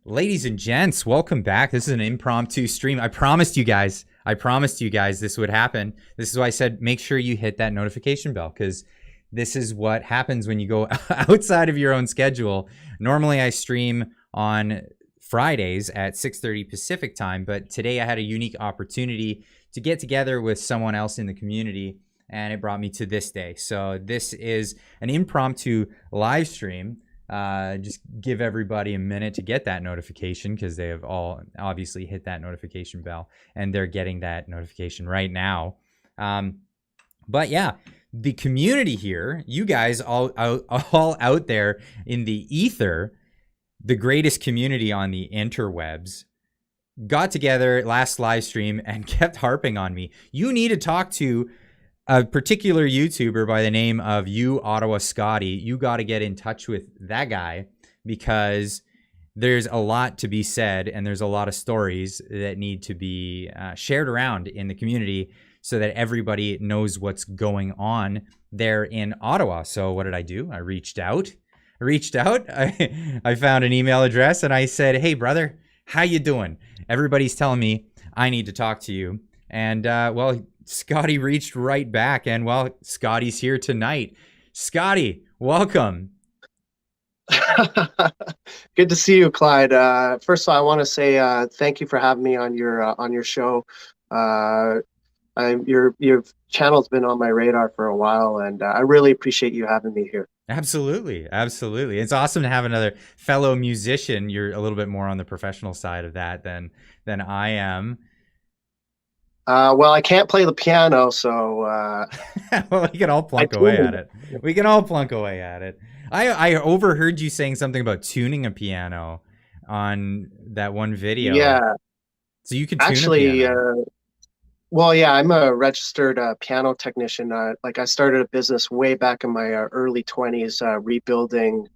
Ladies and gents, welcome back. This is an impromptu stream. I promised you guys this would happen. This is why I said make sure you hit that notification bell, because this is what happens when you go outside of your own schedule. Normally I stream on Fridays at 6:30 Pacific time, but today I had a unique opportunity to get together with someone else in the community, and it brought me to this day. So this is an impromptu live stream. Just give everybody a minute to get that notification, because they have all obviously hit that notification bell and they're getting that notification right now. But yeah, the community here, you guys all out there in the ether, the greatest community on the interwebs, got together last live stream and kept harping on me. You need to talk to a particular YouTuber by the name of UOttawaScotty. You got to get in touch with that guy, because there's a lot to be said and there's a lot of stories that need to be shared around in the community so that everybody knows what's going on there in Ottawa. So what did I do? I reached out. I found an email address and I said, "Hey brother, how you doing?" Everybody's telling me I need to talk to you. And well, Scotty reached right back, and well, Scotty's here tonight. Scotty, welcome. Good to see you, Clyde. First of all, I want to say thank you for having me on your show. Your channel's been on my radar for a while, and I really appreciate you having me here. Absolutely. It's awesome to have another fellow musician. You're a little bit more on the professional side of that than I am. Well, I can't play the piano, so well, we can all plunk away at it. I overheard you saying something about tuning a piano on that one video. Yeah. So you can tune a piano. Well, yeah, I'm a registered piano technician. Like I started a business way back in my early 20s, rebuilding.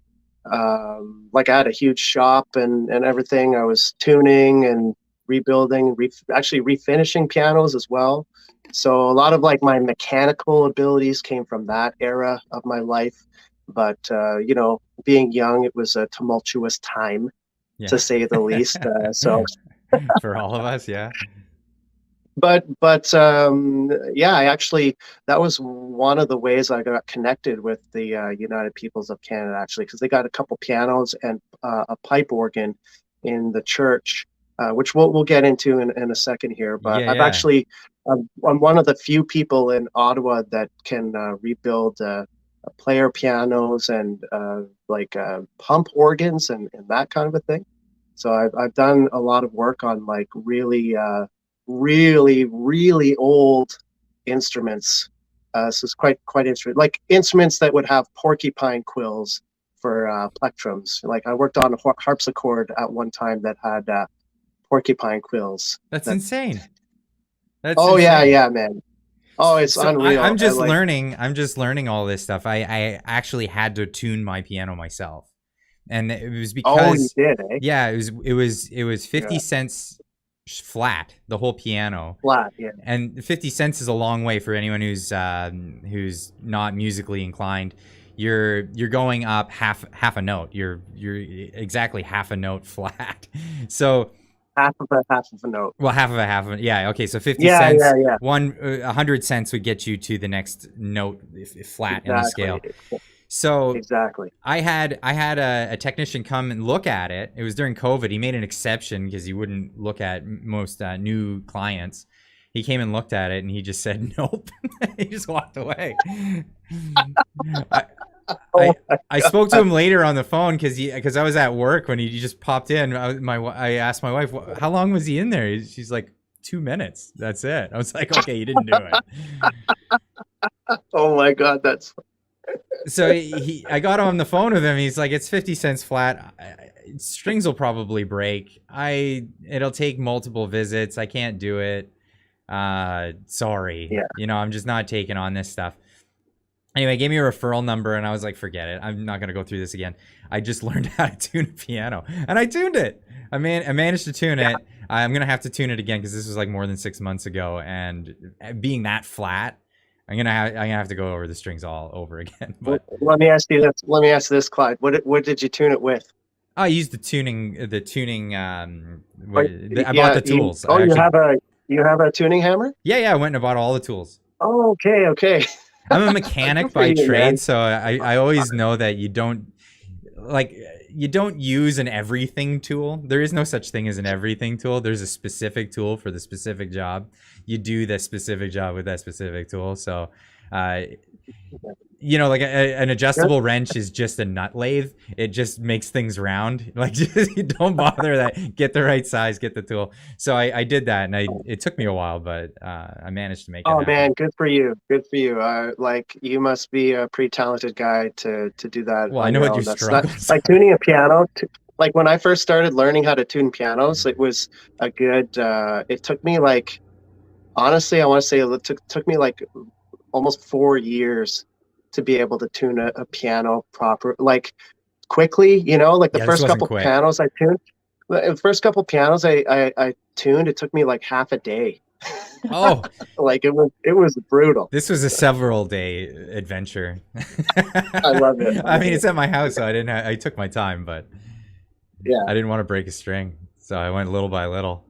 Like I had a huge shop and everything. I was tuning and rebuilding, actually refinishing pianos as well. So a lot of like my mechanical abilities came from that era of my life. But you know, being young, it was a tumultuous time, to say the least. So for all of us, yeah. But yeah, I actually, that was one of the ways I got connected with the United Peoples of Canada, actually, because they got a couple pianos and a pipe organ in the church. Which we'll get into in a second here, but Yeah, I've actually I'm one of the few people in Ottawa that can rebuild player pianos and like pump organs and that kind of a thing. So I've done a lot of work on like really old instruments. So it's quite interesting, like instruments that would have porcupine quills for plectrums. Like I worked on a harpsichord at one time that had porcupine quills. That's insane. Insane. Yeah, man. Oh, it's so unreal. I'm just learning all this stuff. I actually had to tune my piano myself, and it was because you did, eh? Yeah, it was 50 cents flat, the whole piano. Flat, yeah. And 50 cents is a long way for anyone who's not musically inclined. You're going up half a note. You're exactly half a note flat. So half of a note. Well, half of it. Yeah. Okay. So 50 cents. Yeah. 100 cents would get you to the next note flat in the scale. So exactly. I had a technician come and look at it. It was during COVID. He made an exception because he wouldn't look at most new clients. He came and looked at it and he just said nope. He just walked away. I spoke to him later on the phone because I was at work when he just popped in. I asked my wife, how long was he in there? She's like, 2 minutes. That's it. I was like, okay, you didn't do it. Oh my God, that's. So I got on the phone with him. He's like, it's 50 cents flat. Strings will probably break. It'll take multiple visits. I can't do it. Sorry. Yeah. You know, I'm just not taking on this stuff. Anyway, gave me a referral number, and I was like, forget it. I'm not going to go through this again. I just learned how to tune a piano, and I tuned it. I managed to tune it. I'm going to have to tune it again because this was like more than 6 months ago, and being that flat, I'm gonna have to go over the strings all over again. But let me ask you this, Clyde. What did you tune it with? I used I bought Yeah, the you, tools. oh, I actually, you have a tuning hammer? yeah, I went and bought all the tools. Oh, okay, okay. I'm a Good mechanic for by you, trade, man. so I always know that like you don't use an everything tool. There is no such thing as an everything tool. There's a specific tool for the specific job. You do the specific job with that specific tool. So, uh, like an Good. adjustable wrench is just a nut lathe. It just makes things round. Like, just you don't bother that. Get the right size, get the tool. So I did that, and it took me a while, but I managed to make it Oh happen. man, good for you. Good for you. Like you must be a pretty talented guy to do that Well, I on know your what your own. That's not struggles like are. tuning a piano. Like when I first started learning how to tune pianos, it was a good. It took me like honestly, I want to say it took me like almost 4 years to be able to tune a piano proper, like quickly. Like the Yeah, this first wasn't couple quick. pianos I tuned, the first couple pianos I tuned, it took me like half a day. Oh, Like it was brutal. this was a several day adventure. I love it. I I love mean, it. it's at my house, so I took my time, but Yeah. I didn't want to break a string, so I went little by little.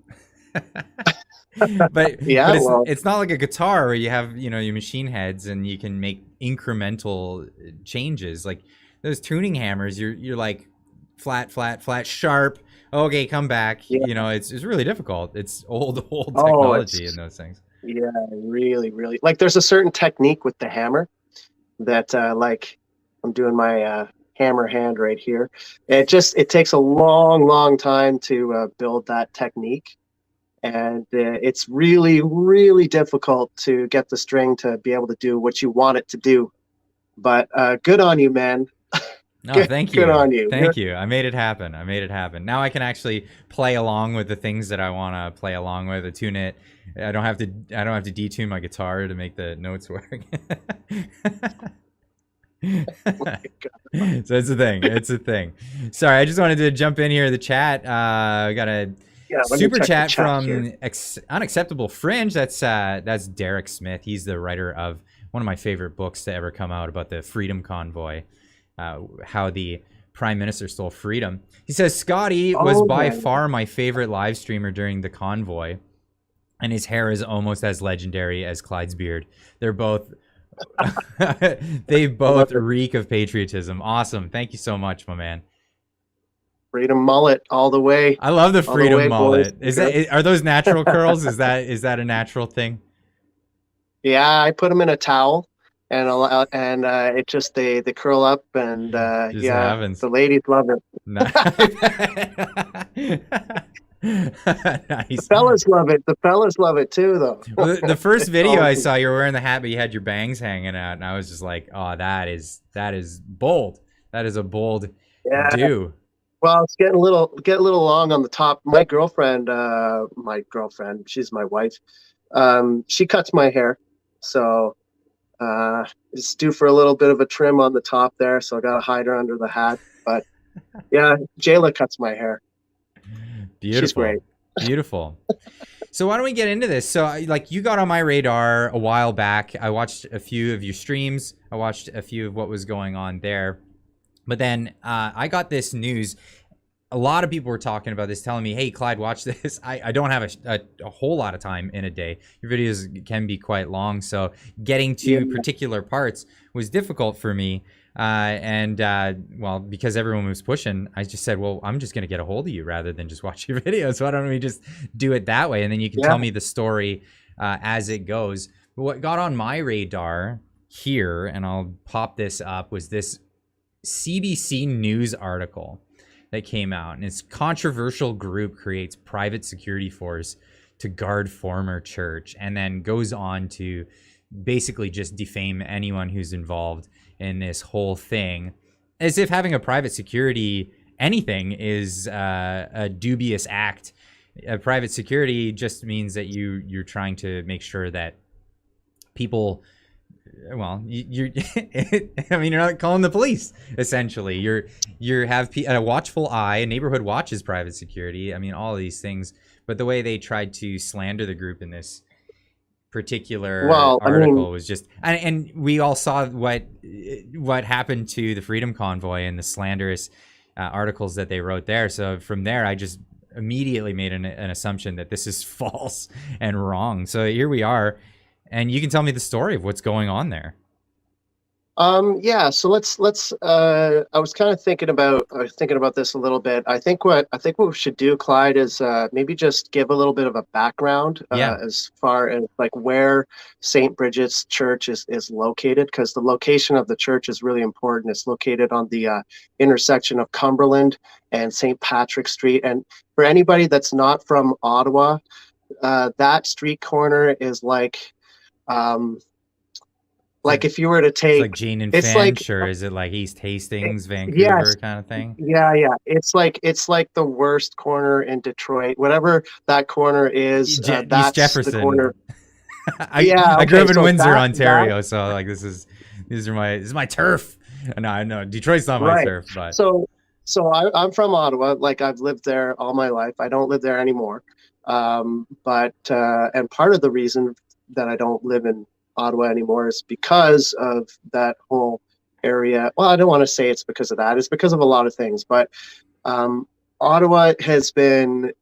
but Yeah. but Well, it's not like a guitar where you have your machine heads and you can make incremental changes. Like those tuning hammers, you're like flat, flat, flat, sharp. Okay, come back. yeah. It's really difficult. It's old Oh, technology in it's those things. yeah, really, really. Like there's a certain technique with the hammer that like I'm doing my hammer hand right here. It takes a long, long time to build that technique, and it's really, really difficult to get the string to be able to do what you want it to do. But good on you, man. No, Good, thank good you. on you. Thank you. I made it happen. I made it happen. Now I can actually play along with the things that I want to play along with, or tune it. I don't have to detune my guitar to make the notes work. So it's a thing. It's a thing. Sorry, I just wanted to jump in here. The chat. I got a Yeah, let me super check the chat chat here. from Unacceptable Fringe. That's Derek Smith. He's the writer of one of my favorite books to ever come out about the Freedom Convoy, how the Prime Minister stole freedom. He says Scotty was Oh by yeah, far my favorite live streamer during the convoy, and his hair is almost as legendary as Clyde's beard. They're both they I love both it. reek of patriotism. Awesome. Thank you so much, my man. Freedom mullet I love the all the freedom way, boys mullet. and Are those natural girls. curls? Is that a natural thing? Yeah, I put them in a towel, and it just they curl up, and Just yeah, happens. the ladies love it. No. The Nice. fellas love it. The fellas love it too, though. Well, the first It's video I awesome. saw, you were wearing the hat, but you had your bangs hanging out, and I was just like, "Oh, that is bold. That is a bold Yeah. do." Well, it's getting a little long on the top. My girlfriend, she's my wife. She cuts my hair, so it's due for a little bit of a trim on the top there. So I gotta hide her under the hat. But yeah, Jayla cuts my hair. She's Beautiful, great. beautiful. So why don't we get into this? So like you got on my radar a while back. I watched a few of your streams. I watched a few of what was going on there. But then I got this news. A lot of people were talking about this, telling me, hey, Clyde, watch this. I don't have a whole lot of time in a day. Your videos can be quite long. So getting Yeah. to particular parts was difficult for me. Well, because everyone was pushing, I just said, well, I'm just going to get a hold of you rather than just watch your videos. Why don't we just do it that way? And then you can Yeah. tell me the story as it goes. But what got on my radar here, and I'll pop this up, was this CBC News article that came out, and its controversial group creates private security force to guard former church, and then goes on to basically just defame anyone who's involved in this whole thing, as if having a private security anything is a dubious act. A private security just means that you're trying to make sure that people, well, you're I mean, you're not calling the police. Essentially, you have a watchful eye. A neighborhood watch is private security. I mean, all of these things. But the way they tried to slander the group in this particular Well, I mean, article was just, and we all saw what happened to the Freedom Convoy and the slanderous articles that they wrote there. So from there, I just immediately made an assumption that this is false and wrong. So here we are, and you can tell me the story of what's going on there. Yeah, so let's I was kind of thinking about this a little bit. I think what we should do, Clyde, is maybe just give a little bit of a background Yeah. as far as like where St. Bridget's Church is located, because the location of the church is really important. It's located on the intersection of Cumberland and St. Patrick Street. And for anybody that's not from Ottawa, that street corner is like if you were to It's take, like Jane and it's like, Finch, or is it like East Hastings, yes, Vancouver kind of thing? yeah. It's like the worst corner in Detroit. Whatever that corner is, East that's the Jefferson. corner. I grew up in So Windsor, that Ontario, so like this is my turf. No, I know Detroit's not my right. turf, but I'm from Ottawa. Like I've lived there all my life. I don't live there anymore. But and part of the reason that I don't live in Ottawa anymore is because of that whole area. Well, I don't want to say it's because of that. It's because of a lot of things. But Ottawa has been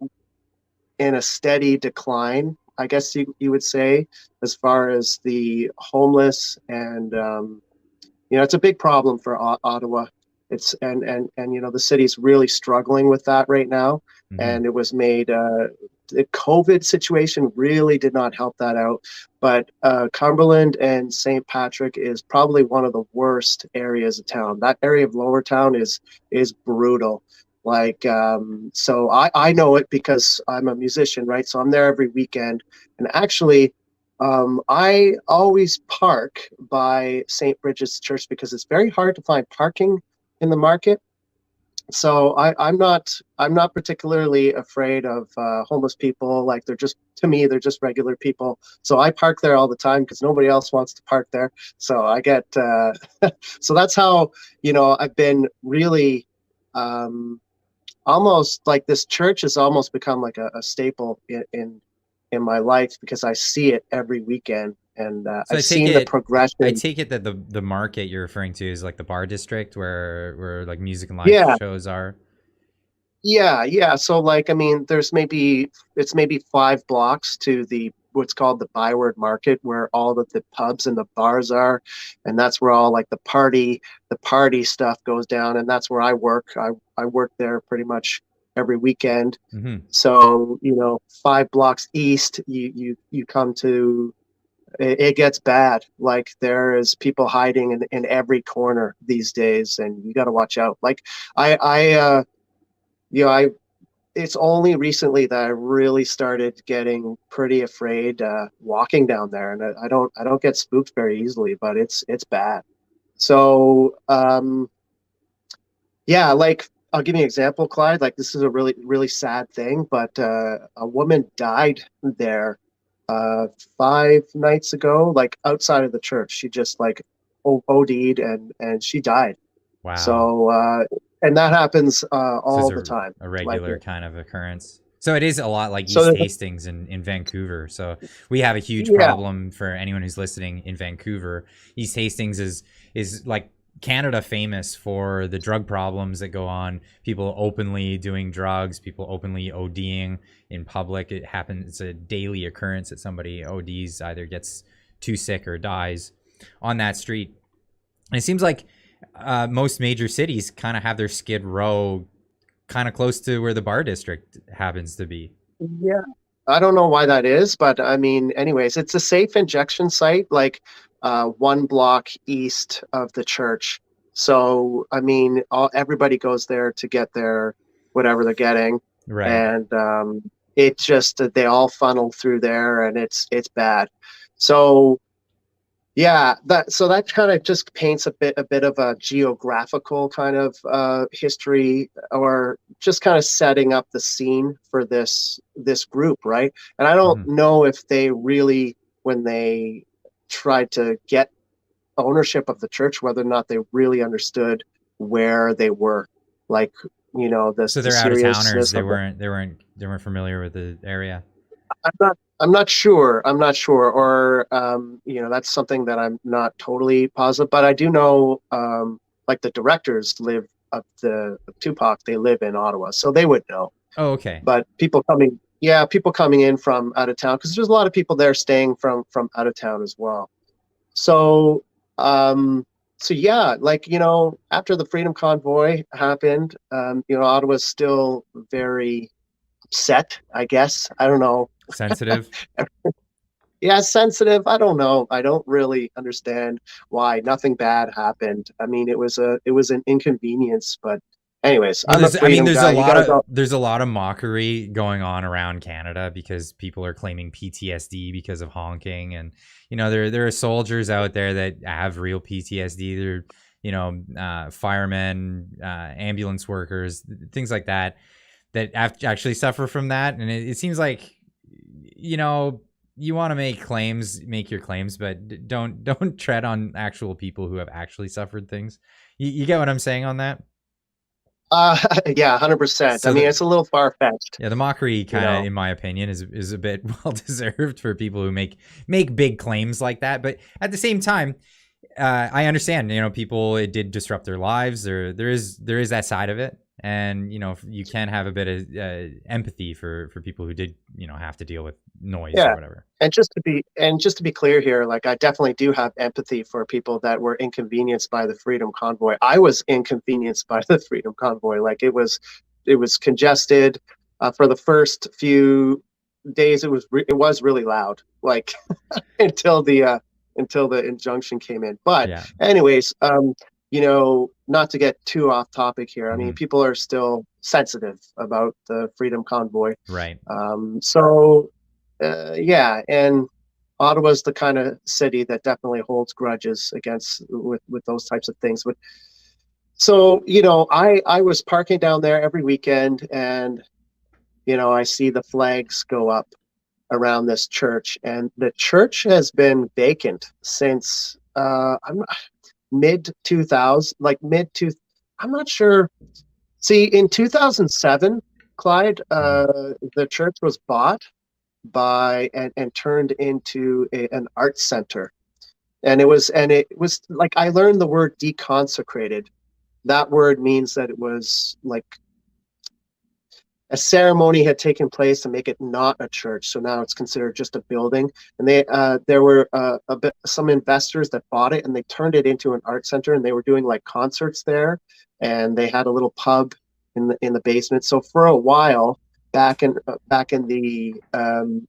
in a steady decline, I guess you would say, as far as the homeless. And it's a big problem for Ottawa. It's and the city's really struggling with that right now. And it was made the COVID situation really did not help that out. But Cumberland and St. Patrick is probably one of the worst areas of town. That area of Lower Town is brutal. Like, so I know it because I'm a musician, right? So I'm there every weekend. And actually, I always park by St. Bridget's Church because it's very hard to find parking in the market. So I'm not particularly afraid of homeless people. Like to me, they're just regular people. So I park there all the time because nobody else wants to park there. So I get so that's how I've been really almost like this church has almost become like a staple in my life because I see it every weekend. And so I've seen the progression. I take it that the market you're referring to is like the bar district where like music and live Yeah. shows are. Yeah. So like, I mean, it's maybe 5 blocks to what's called the Byward Market, where all of the pubs and the bars are, and that's where all like the party stuff goes down, and that's where I work. I work there pretty much every weekend. So 5 blocks east, you come to. It gets bad. Like there is people hiding in every corner these days, and you got to watch out. Like it's only recently that I really started getting pretty afraid walking down there, and I don't get spooked very easily, but it's bad. So yeah, like I'll give you an example, Clyde. Like this is a really really sad thing, but a woman died there 5 nights ago, like outside of the church. She just like OD'd and she died. Wow. So and that happens all the time. A regular kind of occurrence. So it is a lot like So East Hastings in Vancouver. So we have a huge problem for anyone who's listening in Vancouver. East Hastings is like Canada famous for the drug problems that go on, people openly doing drugs, people openly ODing in public. It happens, it's a daily occurrence that somebody ODs, either gets too sick or dies on that street. And it seems like most major cities kind of have their Skid Row kind of close to where the bar district happens to be. Yeah. I don't know why that is, but I mean, anyways, it's a safe injection site, like 1 block east of the church. So, I mean, everybody goes there to get their whatever they're getting. Right. And it just, they all funnel through there, and it's bad. So, yeah, that kind of just paints a bit of a geographical kind of history, or just kind of setting up the scene for this group, right? And I don't know if they really, when they tried to get ownership of the church, whether or not they really understood where they were, like So they're out of towners. They weren't familiar with the area. I'm not sure. Or that's something that I'm not totally positive. But I do know, like the directors live of TUPOC, they live in Ottawa, so they would know. Oh, okay. But people coming in from out of town, because there's a lot of people there staying from out of town as well. So so yeah, like, after the Freedom Convoy happened, Ottawa's still very upset, I guess. I don't know. Sensitive. Yeah, sensitive. I don't know. I don't really understand why. Nothing bad happened. I mean, it was an inconvenience, but anyways, Well, I'm a freedom there's guy. You gotta go. there's a lot of mockery going on around Canada because people are claiming PTSD because of honking, and there are soldiers out there that have real PTSD. They're firemen, ambulance workers, things like that actually suffer from that, and it seems like you want to make your claims, but don't tread on actual people who have actually suffered things. You get what I'm saying on that? Yeah, 100%. I mean, it's a little far-fetched. Yeah, the mockery kind of, in my opinion, is a bit well deserved for people who make big claims like that. But at the same time, I understand. People, it did disrupt their lives. There is that side of it, and you can have a bit of empathy for people who did have to deal with noise or whatever. And just to be clear here, like, I definitely do have empathy for people that were inconvenienced by the Freedom Convoy. I was inconvenienced by the Freedom Convoy. Like, it was congested for the first few days. It was really loud, like until the injunction came in. But anyways, not to get too off topic here. I mean, people are still sensitive about the Freedom Convoy. Right. And Ottawa's the kind of city that definitely holds grudges with those types of things. But so, I was parking down there every weekend, and I see the flags go up around this church, and the church has been vacant since mid 2000, I'm not sure. See, in 2007, Clyde, the church was bought by and turned into an art center, and it was like, I learned the word deconsecrated. That word means that it was like a ceremony had taken place to make it not a church, so now it's considered just a building. And there were some investors that bought it, and they turned it into an art center, and they were doing like concerts there, and they had a little pub in the basement. So for a while, back in the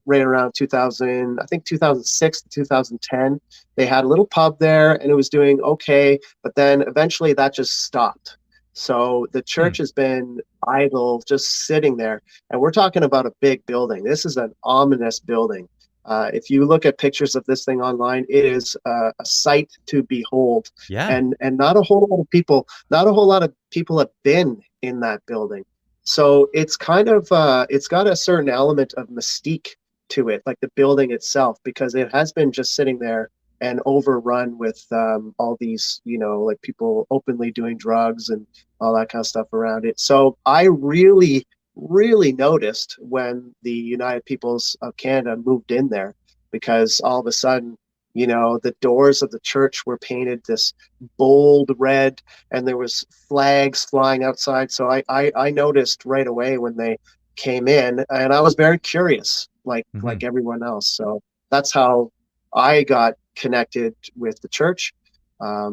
right around 2000, I think 2006 to 2010, they had a little pub there, and it was doing okay, but then eventually that just stopped. So the church has been idle, just sitting there. And we're talking about a big building. This is an ominous building. If you look at pictures of this thing online, it is a sight to behold. Yeah. And not a whole lot of people have been in that building. So it's kind of it's got a certain element of mystique to it, like the building itself, because it has been just sitting there and overrun with all these, like, people openly doing drugs and all that kind of stuff around it. So I really, really noticed when the United Peoples of Canada moved in there, because all of a sudden, the doors of the church were painted this bold red, and there was flags flying outside. So I noticed right away when they came in, and I was very curious, like everyone else. So that's how I got connected with the church. I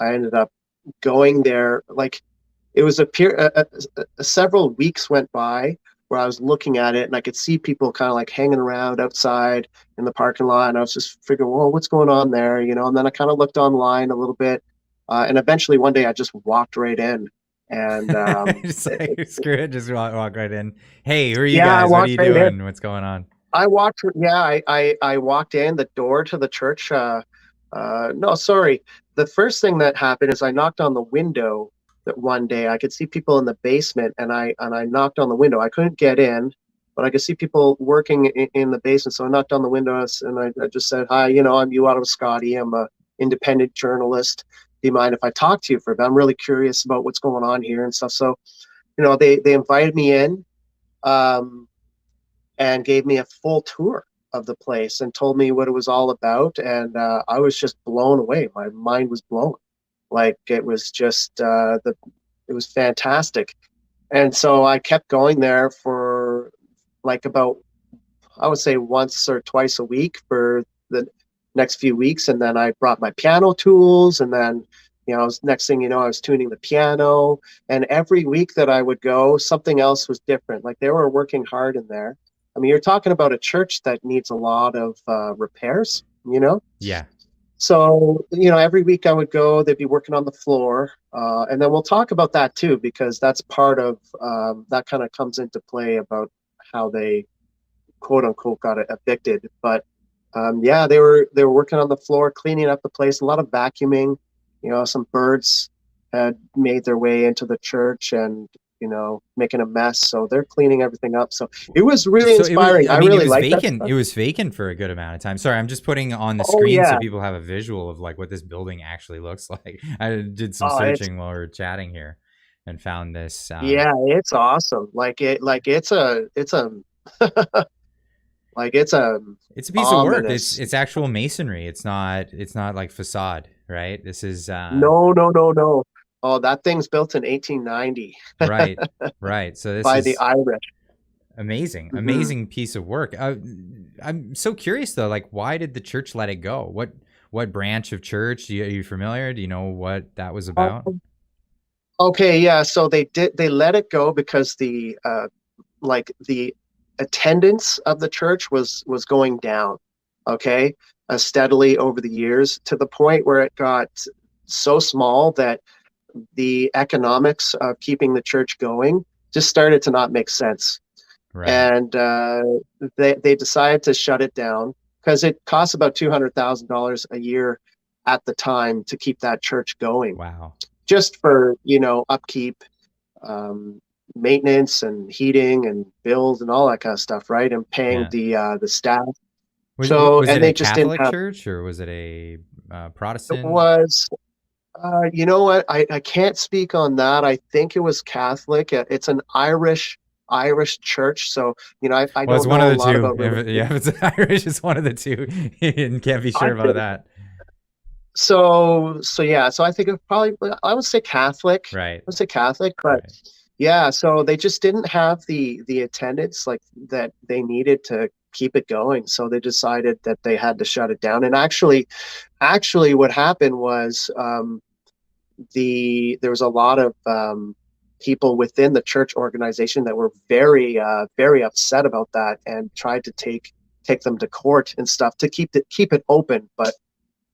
ended up going there. Like, it was several weeks went by where I was looking at it, and I could see people kind of like hanging around outside in the parking lot, and I was just figuring, well, what's going on there, and then I kind of looked online a little bit, and eventually one day I just walked right in, and just like, screw it, just walk right in. Hey, who are you guys? What are you doing? What's going on? I walked in the door to the church. No, sorry. The first thing that happened is I knocked on the window. That one day I could see people in the basement, and I knocked on the window. I couldn't get in, but I could see people working in the basement. So I knocked on the window, and I just said, "Hi, I'm UOttawaScotty. I'm a independent journalist. Do you mind if I talk to you for a bit? I'm really curious about what's going on here and stuff." So, they invited me in. And gave me a full tour of the place and told me what it was all about. And I was just blown away. My mind was blown. Like, it was just it was fantastic. And so I kept going there for like about, I would say once or twice a week for the next few weeks. And then I brought my piano tools, and then, next thing you know, I was tuning the piano. And every week that I would go, something else was different. Like they were working hard in there. I mean, you're talking about a church that needs a lot of repairs, Yeah. So, every week I would go, they'd be working on the floor. And then we'll talk about that too, because that's part of that kind of comes into play about how they quote unquote got evicted. But yeah, they were working on the floor, cleaning up the place, a lot of vacuuming. Some birds had made their way into the church and making a mess. So they're cleaning everything up. So it was really inspiring. I mean, really it was liked vacant. that. It was vacant for a good amount of time. Sorry, I'm just putting on the Oh screen so yeah. people have a visual of like what this building actually looks like. I did some Oh, searching while we were chatting here and found this. yeah, it's awesome. It's a like it's a It's a piece of work. It's ominous. it's actual masonry. It's not like facade, right? This is No, no, no, no. Oh, that thing's built in 1890 right, right. So this by the is Irish. amazing, Hmm. amazing piece of work. I'm so curious though, like why did the church let it go? What branch of church? Are you familiar? Do you know what that was about? Okay, yeah. So they let it go because the attendance of the church was going down. Okay, steadily over the years to the point where it got so small that the economics of keeping the church going just started to not make sense. Right. And they decided to shut it down because it costs about $200,000 a year at the time to keep that church going, Wow. just for upkeep, um, maintenance, and heating, and bills, and all that kind of stuff, right? And paying Yeah. the staff. Was So, was and it a they just didn't Catholic have. church or was it a It Protestant? was. You know what? I can't speak on that. I think it was Catholic. It's an Irish church. So, I Well, it's don't one of know a the lot two. about Yeah, religion. if it's Irish, it's one of the two. And can't be I sure about think that. so yeah. So I think it probably, I would say Catholic. I Right. would say Catholic, but Right. yeah, so they just didn't have the attendance like that they needed to keep it going. So they decided that they had to shut it down. And actually what happened was there was a lot of people within the church organization that were very upset about that and tried to take them to court and stuff to keep it open. But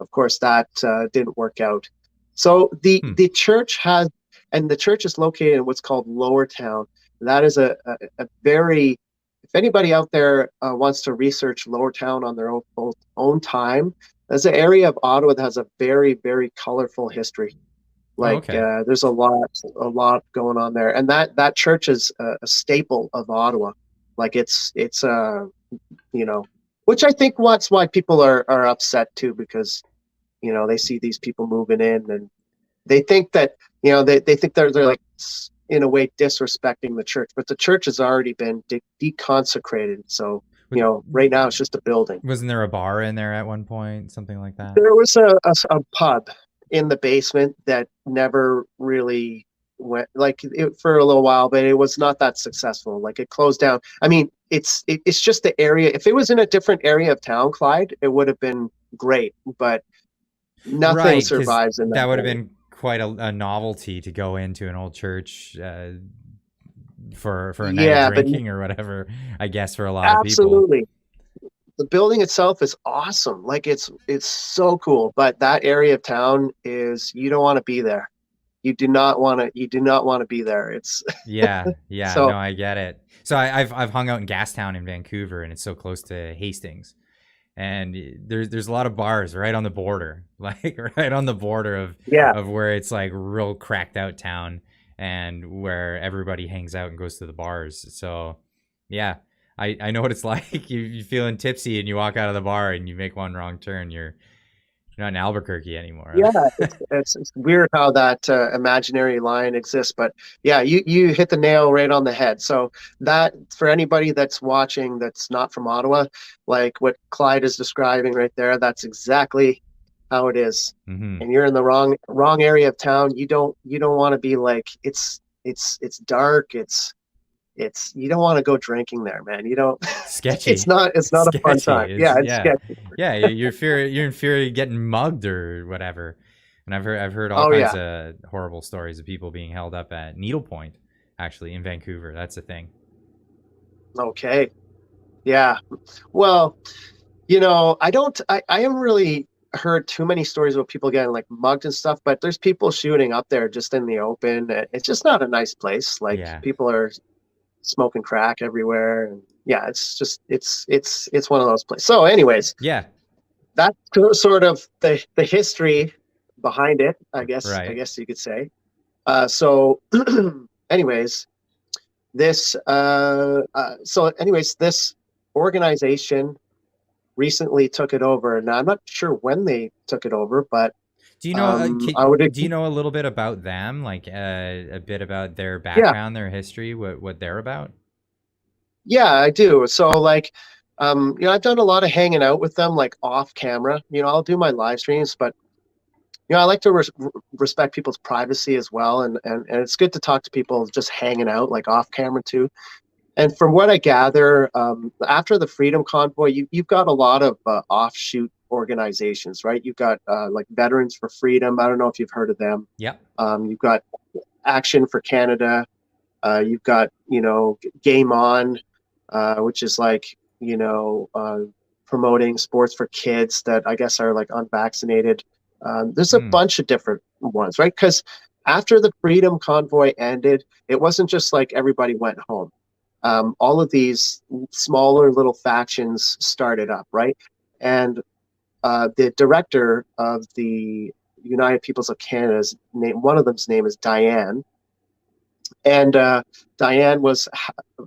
of course, that didn't work out. So the Hmm. the church has, and the church is located in what's called Lower Town. That is a very, if anybody out there wants to research Lower Town on their own time, that's an area of Ottawa that has a very, very colorful history. Oh, Like okay. there's a lot going on there, and that church is a staple of Ottawa. Like it's you know, which I think that's why people are upset too, because they see these people moving in, and they think that they think they're like in a way disrespecting the church, but the church has already been deconsecrated. So Wa- right now it's just a building. Wasn't there a bar in there at one point? Something like that? There was a pub in the basement that never really went like it for a little while, but it was not that successful. Like it closed down. I mean, it's just the area. If it was in a different area of town, Clyde, it would have been great, but nothing Right, because survives in that that would have area. been quite a novelty to go into an old church for a night of Yeah, but drinking or whatever. I guess for a lot of people. absolutely. The building itself is awesome. Like it's so cool, but that area of town is, you don't want to be there. You do not want to be there. It's Yeah, yeah, so no, I get it. So I've hung out in Gastown in Vancouver, and it's so close to Hastings, and there's a lot of bars right on the border, like right on the border yeah. of where it's like real cracked out town, and where everybody hangs out and goes to the bars. So yeah, I know what it's like. You feeling tipsy and you walk out of the bar and you make one wrong turn, you're not in Albuquerque anymore. Yeah, it's weird how that imaginary line exists, but yeah, you hit the nail right on the head. So that, for anybody that's watching that's not from Ottawa, like what Clyde is describing right there, that's exactly how it is, Mm-hmm. and you're in the wrong area of town. You don't want to be like it's dark. It's you don't want to go drinking there, man. You don't. Sketchy. It's not a fun Sketchy. time. Yeah, it's Yeah. sketchy. Yeah. You're in fear of getting mugged or whatever. And I've heard all Oh kinds yeah. of horrible stories of people being held up at needlepoint, actually in Vancouver. That's a thing. Okay. Yeah. Well, I don't. I haven't really heard too many stories about people getting like mugged and stuff, but there's people shooting up there just in the open. It's just not a nice place. Like Yeah. people are smoking crack everywhere, and yeah, it's just it's one of those places. So, anyways, Yeah. that's sort of the history behind it, I guess. I Right. guess you could say. So, anyways, this organization recently took it over. Now, I'm not sure when they took it over, but Do you know? I would. Do you know a little bit about them? Like a bit about their Yeah, background, their history, what they're about? yeah, I do. So, like, I've done a lot of hanging out with them, like off camera. I'll do my live streams, but I like to respect people's privacy as well, and it's good to talk to people just hanging out, like off camera too. And from what I gather, after the Freedom Convoy, you've got a lot of offshoot organizations, right? You've got like Veterans for Freedom. I don't know if you've heard of them. Yep. You've got Action for Canada. You've got, Game On, which is like, promoting sports for kids that I guess are like unvaccinated. There's a Hmm. bunch of different ones, right? Because after the Freedom Convoy ended, it wasn't just like everybody went home. All of these smaller little factions started up, right? And the director of the United Peoples of Canada's name, one of them's name is Diane. And Diane was,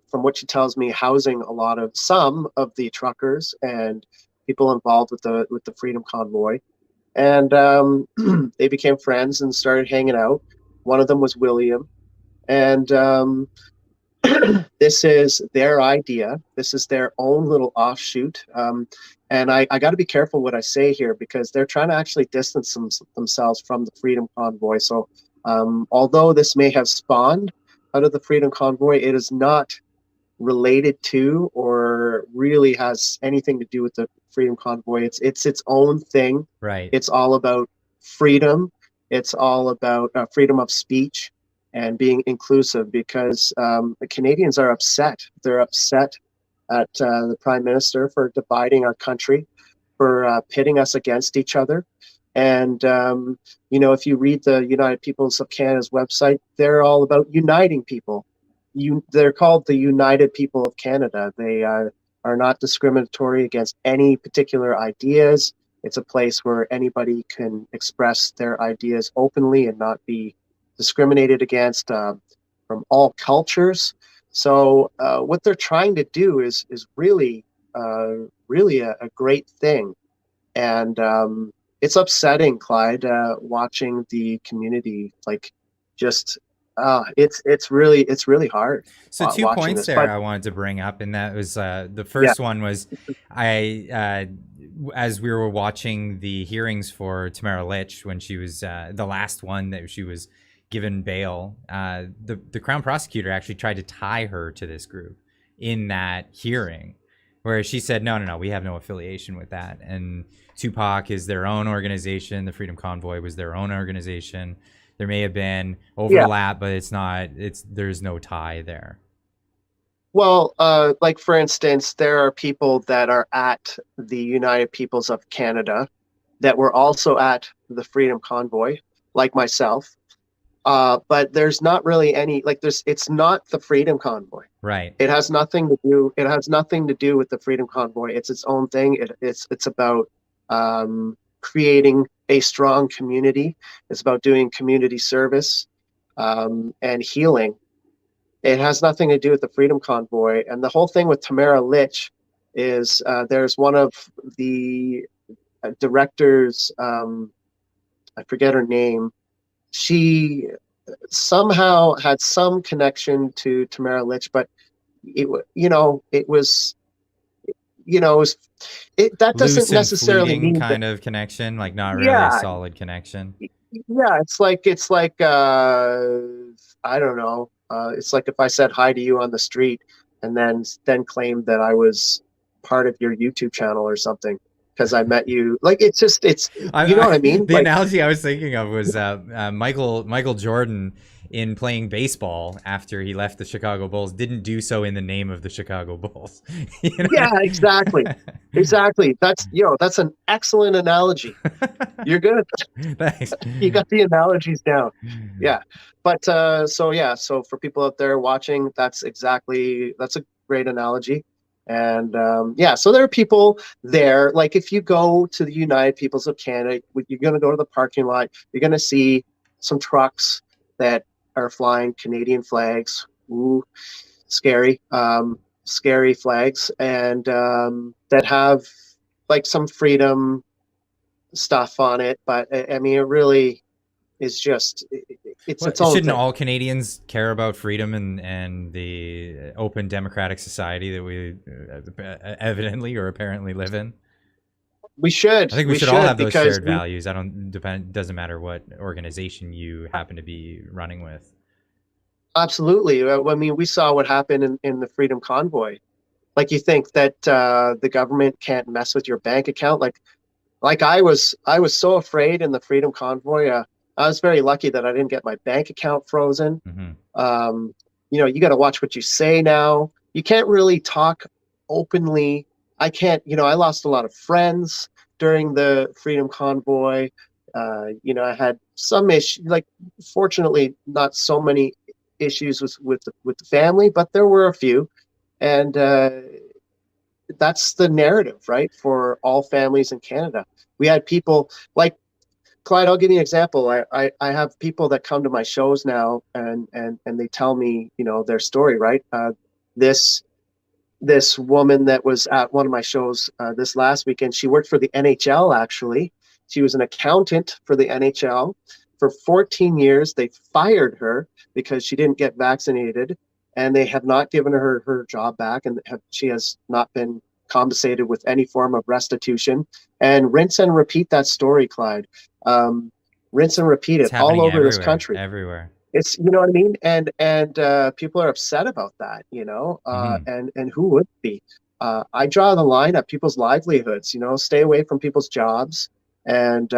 from what she tells me, housing some of the truckers and people involved with the Freedom Convoy. And they became friends and started hanging out. One of them was William. And this is their idea. This is their own little offshoot. And I got to be careful what I say here because they're trying to actually distance themselves from the Freedom Convoy. So although this may have spawned out of the Freedom Convoy, it is not related to or really has anything to do with the Freedom Convoy. It's its own thing. Right. It's all about freedom. It's all about freedom of speech and being inclusive because the Canadians are upset. They're upset at the Prime Minister for dividing our country, for pitting us against each other. And, if you read the United Peoples of Canada's website, they're all about uniting people. They're called the United People of Canada. They are not discriminatory against any particular ideas. It's a place where anybody can express their ideas openly and not be discriminated against from all cultures. So what they're trying to do is really really a great thing, and it's upsetting, Clyde, watching the community like just it's really hard So two watching points this. there But I wanted to bring up, and that was the yeah, first one was I as we were watching the hearings for Tamara Litch when she was the last one that she was given bail, the Crown prosecutor actually tried to tie her to this group in that hearing, where she said, no, we have no affiliation with that. And TUPOC is their own organization. The Freedom Convoy was their own organization. There may have been yeah. overlap, but there's no tie there. Well, like for instance, there are people that are at the United Peoples of Canada that were also at the Freedom Convoy, like myself. But there's not really any like there's. It's not the Freedom Convoy. Right. It has nothing to do. It has nothing to do with the Freedom Convoy. It's its own thing. It's about creating a strong community. It's about doing community service and healing. It has nothing to do with the Freedom Convoy. And the whole thing with Tamara Litch is there's one of the directors. I forget her name. She somehow had some connection to Tamara Litch, but it was that doesn't Loose and necessarily fleeting mean that. kind of connection, like not really a Yeah, solid connection. yeah, it's like I don't know. It's like if I said hi to you on the street and then claimed that I was part of your YouTube channel or something because I met you. Like it's you know what I mean? The Like, analogy I was thinking of was Michael Jordan in playing baseball after he left the Chicago Bulls didn't do so in the name of the Chicago Bulls. You yeah, exactly. know? Exactly. That's an excellent analogy. You're good. Thanks. You got the analogies down. Yeah. But so for people out there watching, that's a great analogy. And yeah, so there are people there. Like if you go to the United Peoples of Canada, you're going to go to the parking lot, you're going to see some trucks that are flying Canadian flags. Ooh, scary. Scary flags, and that have like some freedom stuff on it. But I mean, it really is just it's Well, its own shouldn't thing. all Canadians care about freedom and the open democratic society that we evidently or apparently live in? We should I think we we should all should have those because shared values. I don't depend. Doesn't matter what organization you happen to be running with. absolutely. I mean, we saw what happened in the Freedom Convoy. Like you think that the government can't mess with your bank account? Like I was so afraid in the Freedom Convoy. I was very lucky that I didn't get my bank account frozen. Mm-hmm. You got to watch what you say now. You can't really talk openly. I can't. I lost a lot of friends during the Freedom Convoy. I had some issues. Like, fortunately, not so many issues with the family, but there were a few, and that's the narrative, right, for all families in Canada. We had people like Clyde. I'll give you an example. I have people that come to my shows now, and they tell me, their story, right? This woman that was at one of my shows this last weekend, she worked for the NHL, actually. She was an accountant for the NHL. For 14 years, they fired her because she didn't get vaccinated, and they have not given her job back, and she has not been compensated with any form of restitution. And rinse and repeat that story, Clyde. Rinse and repeat It's it all happening over this everywhere. country. Everywhere. It's, you know what I mean? And people are upset about that, Mm-hmm. and who would be? I draw the line at people's livelihoods, stay away from people's jobs. And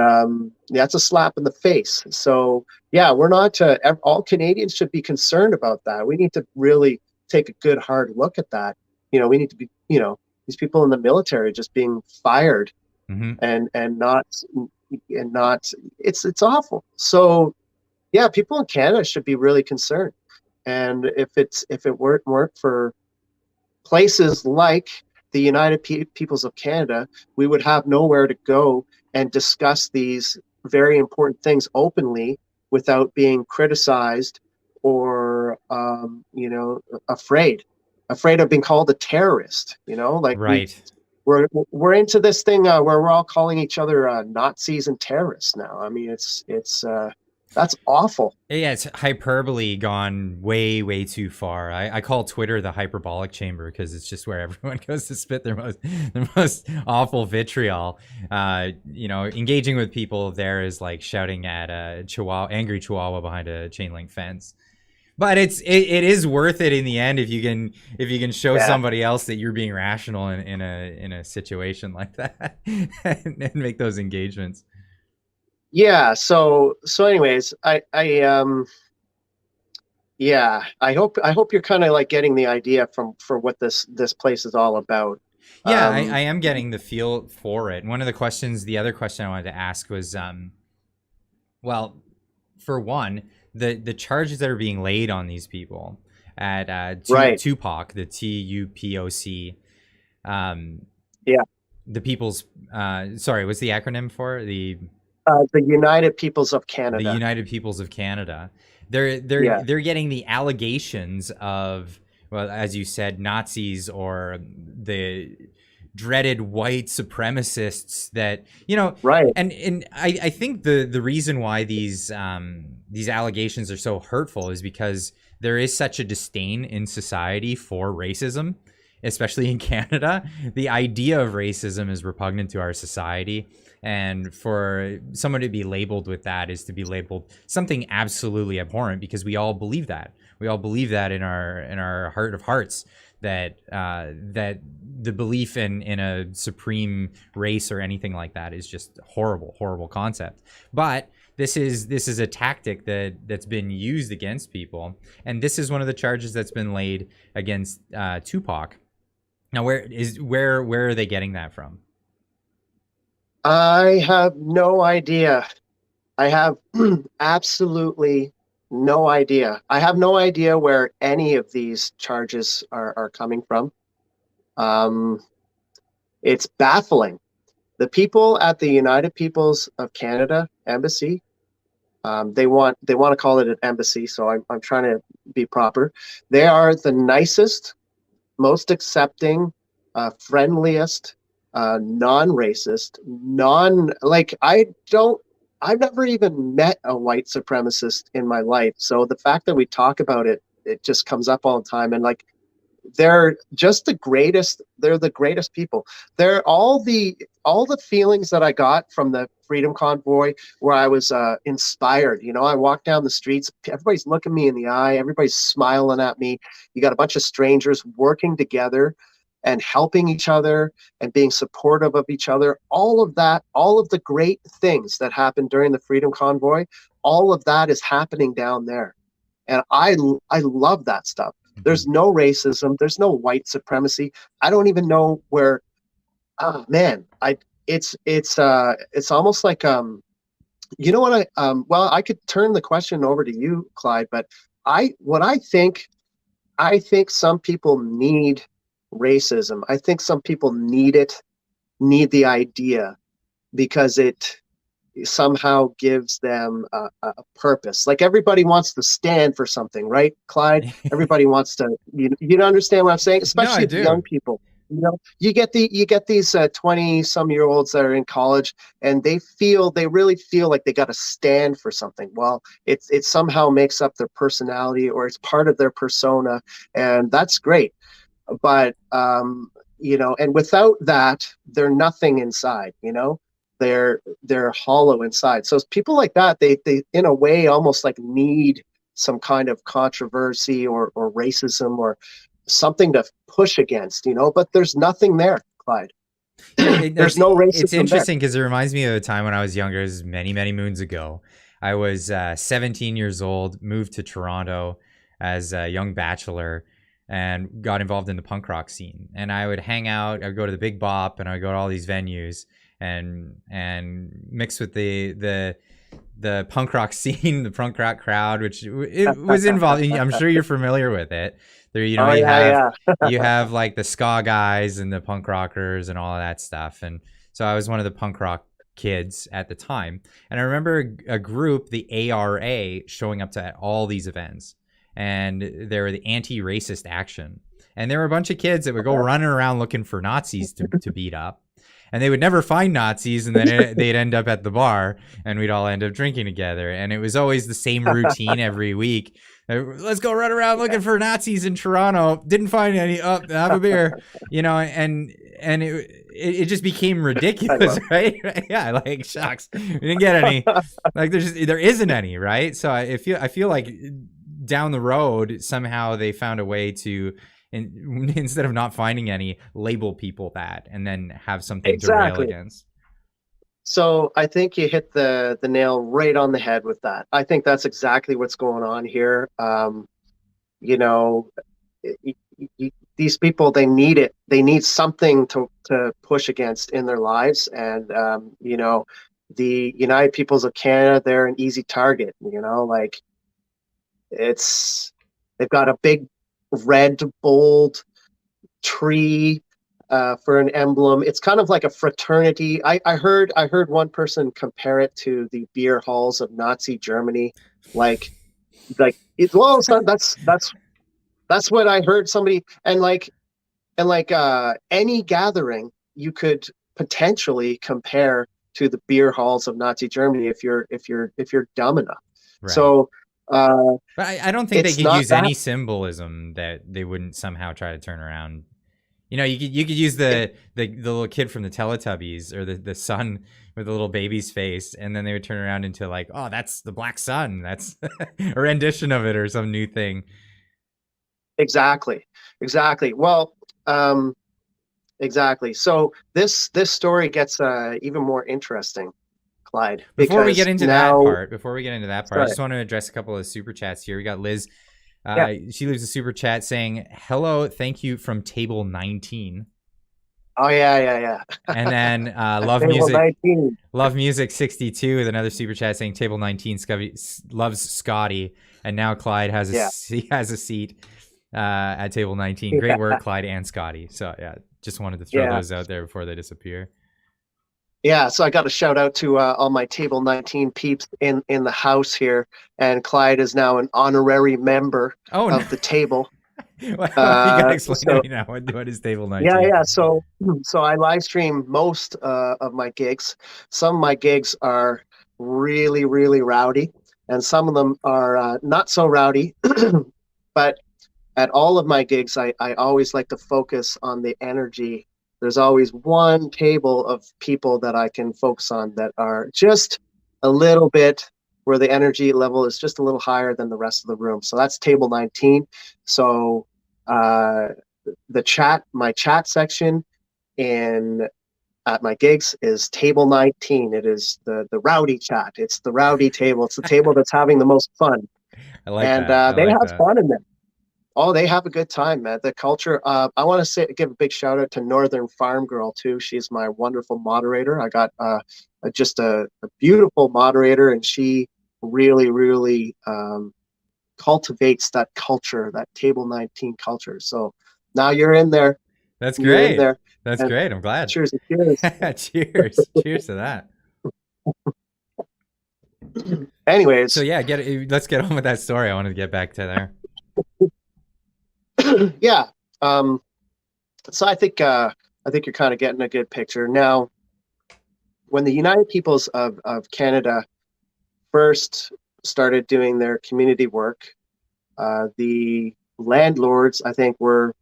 that's a slap in the face. So, yeah, we're not, all Canadians should be concerned about that. We need to really take a good hard look at that. We need to be, these people in the military just being fired Mm-hmm. and not, it's awful. So, yeah, people in Canada should be really concerned. And if it weren't for places like the United Peoples of Canada, we would have nowhere to go and discuss these very important things openly without being criticized or afraid of being called a terrorist. Like Right. we're into this thing where we're all calling each other Nazis and terrorists now. I mean, it's that's awful. Yeah, it's hyperbole gone way, way too far. I call Twitter the hyperbolic chamber because it's just where everyone goes to spit their most awful vitriol. Engaging with people there is like shouting at a angry chihuahua behind a chain link fence. But it is worth it in the end if you can show somebody else that you're being rational in a situation like that and make those engagements. Yeah. So anyways, I hope you're kind of like getting the idea for what this place is all about. Yeah, I am getting the feel for it. And the other question I wanted to ask was, well, for one, the charges that are being laid on these people at Right. TUPOC, the TUPOC, Yeah. the people's, sorry, what's the acronym for the United Peoples of Canada. The United Peoples of Canada. They're getting the allegations of, well, as you said, Nazis or the dreaded white supremacists that, Right. And I think the reason why these allegations are so hurtful is because there is such a disdain in society for racism. especially in Canada, the idea of racism is repugnant to our society. And for someone to be labeled with that is to be labeled something absolutely abhorrent, because we all believe that. We all believe that in our heart of hearts, that that the belief in a supreme race or anything like that is just horrible concept. But this is a tactic that's been used against people, and this is one of the charges that's been laid against TUPOC. Now, where are they getting that from? I have no idea. I have absolutely no idea. I have no idea where any of these charges are coming from. It's baffling. The people at the United Peoples of Canada Embassy, they want to call it an embassy, so I'm trying to be proper. They are the nicest, most accepting, friendliest, non-racist, I've never even met a white supremacist in my life. So the fact that we talk about it, it just comes up all the time. And like, they're just the greatest. They're the greatest people. They're all the feelings that I got from the Freedom Convoy, where I was inspired. You know, I walk down the streets, everybody's looking me in the eye, everybody's smiling at me. You got a bunch of strangers working together and helping each other and being supportive of each other. All of that, all of the great things that happened during the Freedom Convoy, all of that is happening down there. And I love that stuff. There's no racism. There's no white supremacy. I don't even know where, man, it's almost like, you know what, well, I could turn the question over to you, Clyde, but I think some people need racism. I think some people need the idea, because it somehow gives them a purpose. Like, everybody wants to stand for something, right, Clyde? Everybody wants to, you understand what I'm saying? Especially the young people. You know, you get these 20-some-year-olds that are in college, and they really feel like they got to stand for something. Well, it somehow makes up their personality, or it's part of their persona, and that's great. But you know, and without that, they're nothing inside. You know, they're hollow inside. So people like that, they in a way almost like need some kind of controversy or racism or something to push against. You know, but there's nothing there, Clyde. There's no racism. It's interesting because it reminds me of a time when I was younger. It was many moons ago. I was 17 years old, moved to Toronto as a young bachelor, and got involved in the punk rock scene. And I would hang out, I would go to the Big Bop, and I would go to all these venues and mix with the punk rock scene, the punk rock crowd, which it was involved. I'm sure you're familiar with it. There, you know, you have like the ska guys and the punk rockers and all of that stuff. And so I was one of the punk rock kids at the time. And I remember a group, the ARA, showing up to all these events. And they were the anti-racist action. And there were a bunch of kids that would go running around looking for Nazis to beat up. And they would never find Nazis, and then they'd end up at the bar, and we'd all end up drinking together. And it was always the same routine every week. Let's go run around looking for Nazis in Toronto. Didn't find any. Oh, have a beer. You know, and it just became ridiculous, right? Yeah, like, shucks, we didn't get any. Like, there isn't any, right? So I feel like down the road, somehow they found a way to, instead of not finding any, label people that, and then have something to rail against. So I think you hit the nail right on the head with that. I think that's exactly what's going on here. You know, these people, they need it. They need something to push against in their lives. And, you know, the United Peoples of Canada, they're an easy target. You know, like, they've got a big red bold tree for an emblem. It's kind of like a fraternity. I heard one person compare it to the beer halls of Nazi Germany. Like it's, well, it's not, that's what I heard somebody, and like any gathering you could potentially compare to the beer halls of Nazi Germany if you're dumb enough. Right. So but I don't think they could use any symbolism that they wouldn't somehow try to turn around You know, you could use the little kid from the Teletubbies, or the sun with the little baby's face, and then they would turn around into like, oh, that's the black sun. That's a rendition of it or some new thing. Exactly. Well, exactly. So this story gets even more interesting, Clyde, Before we because get into that now, part, I just want to address a couple of super chats here. We got Liz. yeah. She leaves a super chat saying, "Hello, thank you from table 19." Oh yeah. And then love Table music, 19. love music 62 with another super chat saying table 19 loves Scotty, and now Clyde has Yeah. he has a seat at table 19. Great work, Clyde and Scotty. So yeah, just wanted to throw those out there before they disappear. Yeah, so I got a shout out to all my table 19 peeps in the house here, and Clyde is now an honorary member of the table. Well, you gotta explain to me now what is table 19. Yeah. So I live stream most of my gigs. Some of my gigs are really, really rowdy, and some of them are not so rowdy. But at all of my gigs, I always like to focus on the energy. There's always one table of people that I can focus on that are just a little bit where the energy level is just a little higher than the rest of the room. So that's table 19. So my chat section at my gigs is table 19. It is the rowdy chat. It's the rowdy table. It's the table that's having the most fun. I like that. They have fun in there. Oh, they have a good time, man. The culture. I want to give a big shout out to Northern Farm Girl too. She's my wonderful moderator. I got just a beautiful moderator, and she really, really cultivates that culture, that table 19 culture. So now you're in there. That's great. That's and great. I'm glad. Cheers. Cheers. Cheers to that. Anyways. So yeah, let's get on with that story. I wanted to get back to there. Yeah. So I think you're kind of getting a good picture. Now, when the United Peoples of Canada first started doing their community work, the landlords, I think, were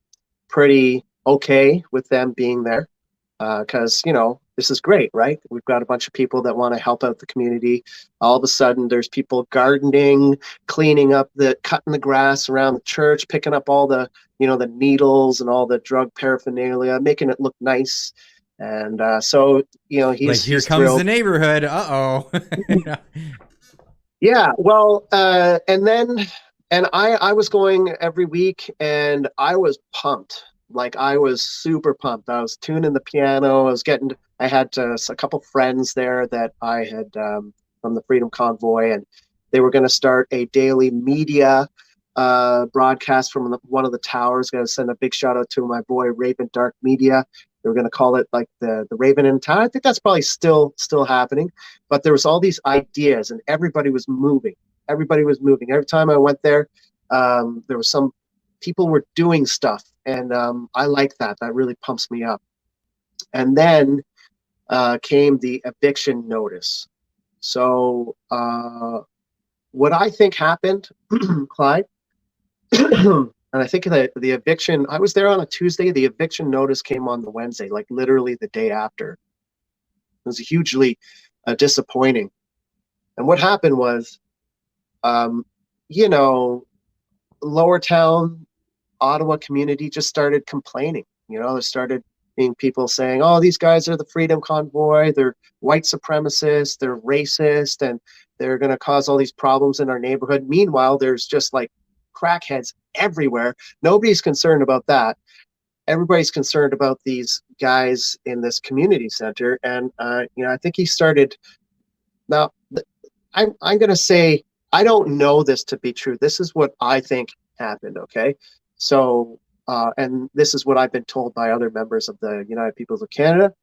pretty okay with them being there, because this is great, right? We've got a bunch of people that want to help out the community. All of a sudden, there's people gardening, cleaning up cutting the grass around the church, picking up all the the needles and all the drug paraphernalia, making it look nice. And so he's like, here he's comes thrilled. The neighborhood. Yeah, well, and I was going every week, and I was pumped. Like, I was super pumped. I was tuning the piano. I had a couple friends there that I had from the Freedom Convoy, and they were going to start a daily media broadcast from one of the towers. Going to send a big shout out to my boy Raven Dark Media. They were going to call it like the Raven in Town. I think that's probably still happening. But there was all these ideas, and everybody was moving. Every time I went there, there was some people were doing stuff, and I like that. That really pumps me up. And then came the eviction notice. So what I think happened, Clyde, and I think the eviction, I was there on a Tuesday. The eviction notice came on the Wednesday, like literally the day after. It was hugely disappointing. And what happened was, Lower Town, Ottawa community just started complaining. There started being people saying, oh, these guys are the Freedom Convoy. They're white supremacists. They're racist, and they're going to cause all these problems in our neighborhood. Meanwhile, there's just like crackheads everywhere. Nobody's concerned about that. Everybody's concerned about these guys in this community center. And, I think he started. Now, I'm going to say, I don't know this to be true. This is what I think happened. Okay. So, and this is what I've been told by other members of the United Peoples of Canada.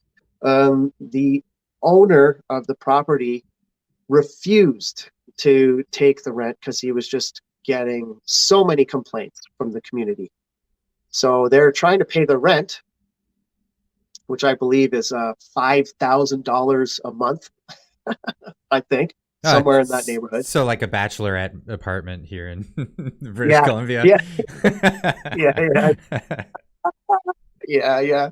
The owner of the property refused to take the rent because he was just getting so many complaints from the community. So they're trying to pay the rent, which I believe is $5,000 a month, I think. Somewhere in that neighborhood. So like a bachelorette apartment here in British Columbia. Yeah. Yeah, yeah.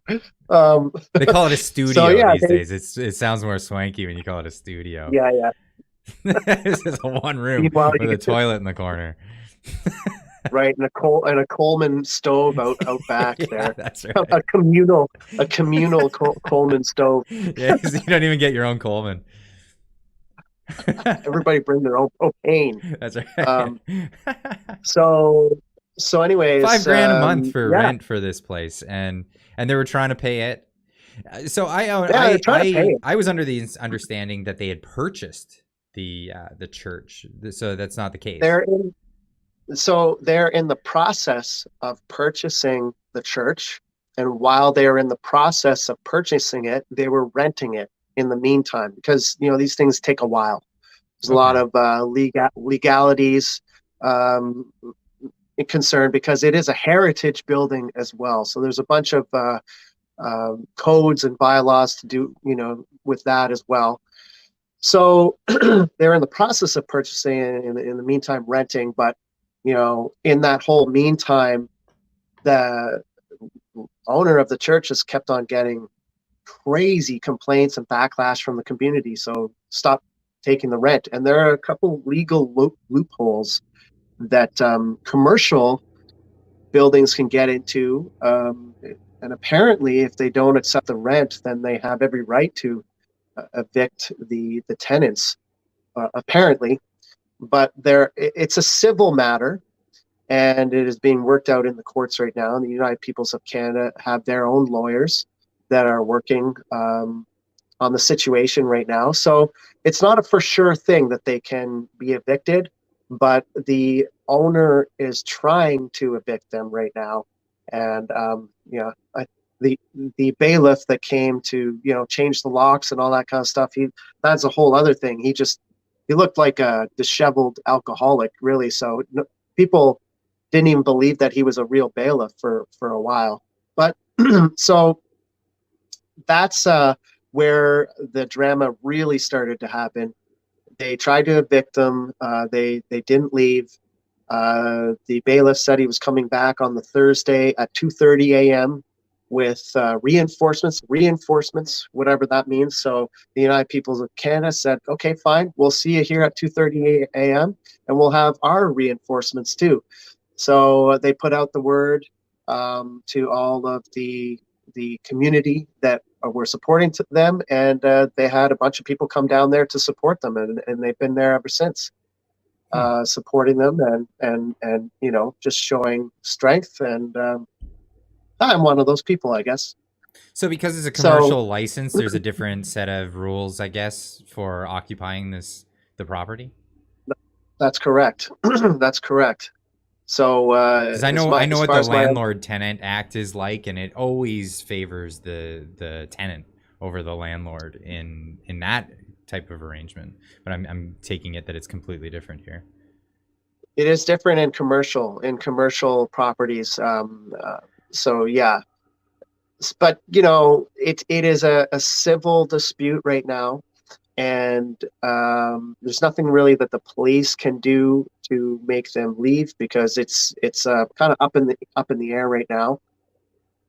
Um, They call it a so studio yeah, these days. It sounds more swanky when you call it a studio. yeah, yeah. It's just a one room Meanwhile, you with a get to toilet in the corner. right and a Coleman stove out back Yeah, there, that's a right. communal Coleman stove. Yeah, 'cause you don't even get your own Coleman. Everybody bring their own propane. That's right. Um, so Five anyways, grand a month for yeah, rent for this place, and they were trying to pay it. So I yeah, they're trying to pay it. I was under the understanding that they had purchased the church. So that's not the case. They're in, so they're in the process of purchasing the church, and while they are in the process of purchasing it, they were renting it in the meantime because these things take a while. There's a lot Okay. of legalities concerned because it is a heritage building as well. So there's a bunch of codes and bylaws to do, with that as well. So they're in the process of purchasing and in the meantime renting, but in that whole meantime, the owner of the church has kept on getting crazy complaints and backlash from the community. So stop taking the rent. And there are a couple legal loopholes that commercial buildings can get into. And apparently, if they don't accept the rent, then they have every right to evict the tenants. Apparently, but it's a civil matter, and it is being worked out in the courts right now. And the United Peoples of Canada have their own lawyers that are working on the situation right now. So it's not a for sure thing that they can be evicted, but the owner is trying to evict them right now. And the bailiff that came to change the locks and all that kind of stuff, that's a whole other thing. He looked like a disheveled alcoholic, really. So people didn't even believe that he was a real bailiff for a while. But so that's where the drama really started to happen. They tried to evict them. They didn't leave. The bailiff said he was coming back on the Thursday at 2:30 a.m. with reinforcements, whatever that means. So the United Peoples of Canada said, okay, fine, we'll see you here at 2:30 a.m. and we'll have our reinforcements too. So they put out the word to all of the community that were supporting them, and they had a bunch of people come down there to support them, and they've been there ever since, supporting them and just showing strength. And I'm one of those people, I guess. So because it's a So commercial license, there's a different set of rules, I guess, for occupying the property. that's correct. That's correct. So Because as I much know as what far the as my landlord tenant act is like, and it always favors the tenant over the landlord in that type of arrangement. But I'm taking it that it's completely different here. it is different in commercial properties. So yeah, but it is a civil dispute right now, and there's nothing really that the police can do to make them leave because it's kind of up in the air right now.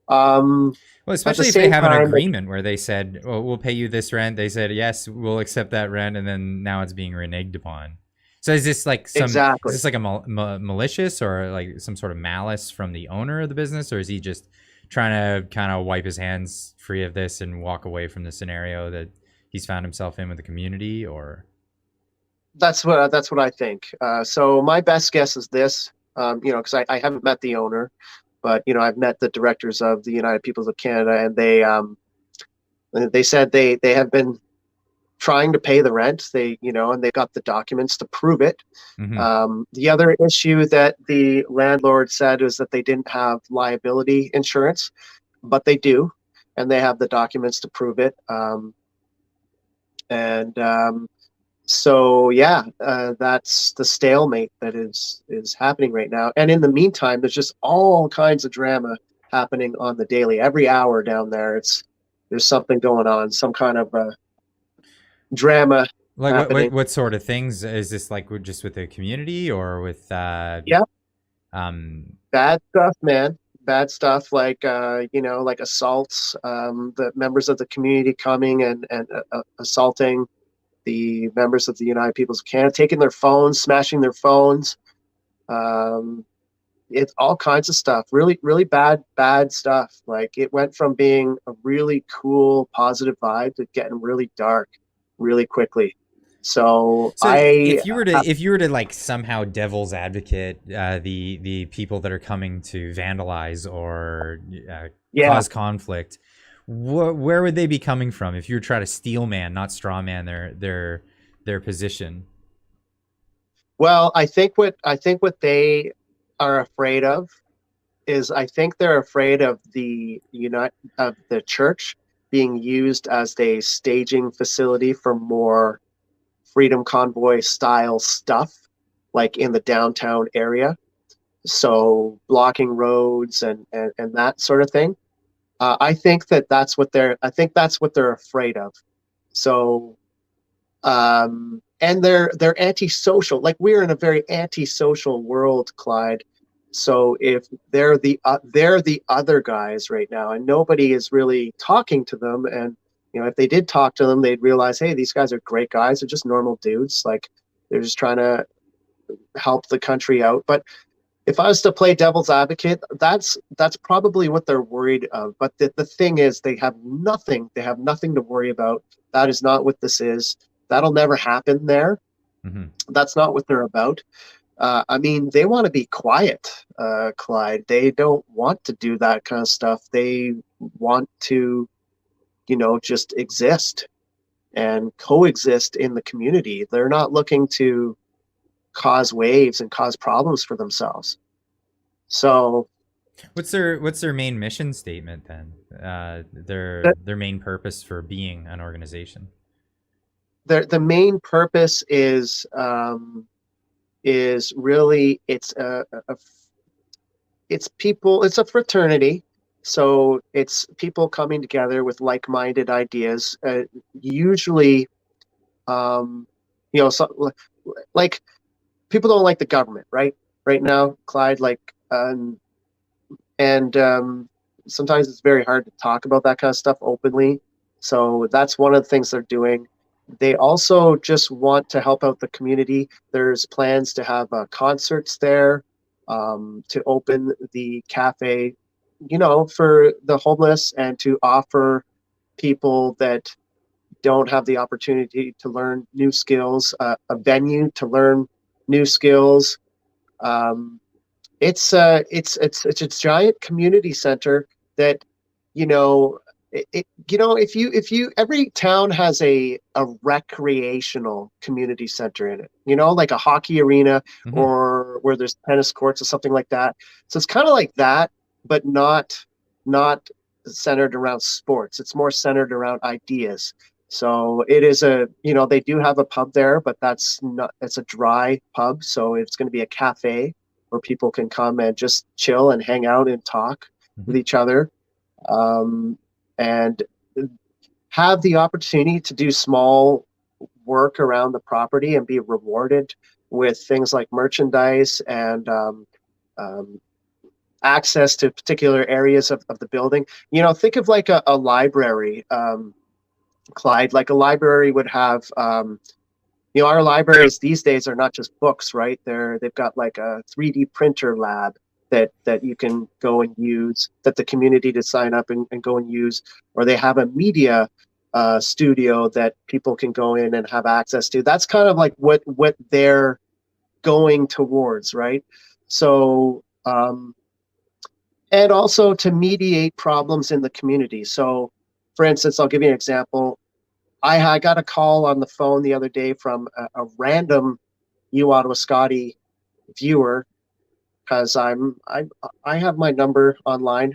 Well, At the especially if they same have an time, agreement where they said, "Well, we'll pay you this rent." They said, "Yes, we'll accept that rent," and then now it's being reneged upon. So is this like is exactly. this like a malicious or like some sort of malice from the owner of the business, or is he just trying to kind of wipe his hands free of this and walk away from the scenario that he's found himself in with the community? Or That's what I think. So my best guess is this, because I haven't met the owner, but I've met the directors of the United Peoples of Canada, and they said they have been trying to pay the rent. And they got the documents to prove it. mm-hmm. The other issue that the landlord said is that they didn't have liability insurance, but they do, and they have the documents to prove it. And So yeah, that's the stalemate that is happening right now. And in the meantime, there's just all kinds of drama happening on the daily. Every hour down there, there's something going on, some kind of drama Like happening. what sort of things is this, like just with the community or with Yeah, um bad stuff, man. bad stuff like like assaults, the members of the community coming and assaulting the members of the United Peoples of Canada, taking their phones, smashing their phones. Um, it's all kinds of stuff, really, really bad stuff. Like it went from being a really cool, positive vibe to getting really dark really quickly. So So if you were to like somehow devil's advocate the people that are coming to vandalize or yeah, cause conflict, where would they be coming from if you were trying to steel man, not straw man their position? well, I think what they are afraid of is I think they're afraid of the church being used as a staging facility for more Freedom Convoy style stuff, like in the downtown area. So blocking roads and that sort of thing. I think that's what they're afraid of. So and they're antisocial. Like we're in a very antisocial world, Clyde. So if they're the other guys right now, and nobody is really talking to them, and if they did talk to them, they'd realize, hey, these guys are great guys. They're just normal dudes. Like they're just trying to help the country out. But if I was to play devil's advocate, that's probably what they're worried of. But the thing is, they have nothing. They have nothing to worry about. That is not what this is. That'll never happen there. Mm-hmm. That's not what they're about. I mean, they want to be quiet, Clyde. They don't want to do that kind of stuff. They want to, just exist and coexist in the community. They're not looking to cause waves and cause problems for themselves. So, What's their main mission statement then? Their main purpose for being an organization. The main purpose is really it's it's a fraternity. So it's people coming together with like-minded ideas. Usually, so, like people don't like the government, right? Right now, Clyde, and sometimes it's very hard to talk about that kind of stuff openly. So that's one of the things they're doing. They also just want to help out the community. There's plans to have concerts there, to open the cafe, for the homeless and to offer people that don't have the opportunity to learn new skills, a venue to learn new skills. It's a giant community center that, if you every town has a recreational community center in it, like a hockey arena Mm-hmm. or where there's tennis courts or something like that. So it's kind of like that, but not centered around sports. It's more centered around ideas. So it is they do have a pub there, but it's a dry pub. So it's going to be a cafe where people can come and just chill and hang out and talk with each other. And have the opportunity to do small work around the property and be rewarded with things like merchandise and access to particular areas of the building. Think of like a library, Clyde. Like a library would have, our libraries these days are not just books, right? They've got like a 3D printer lab that you can go and use, that the community to sign up and go and use, or they have a media studio that people can go in and have access to. That's kind of like what they're going towards, right? So, and also to mediate problems in the community. So, for instance, I'll give you an example. I got a call on the phone the other day from a random UOttawaScotty viewer, because I have my number online.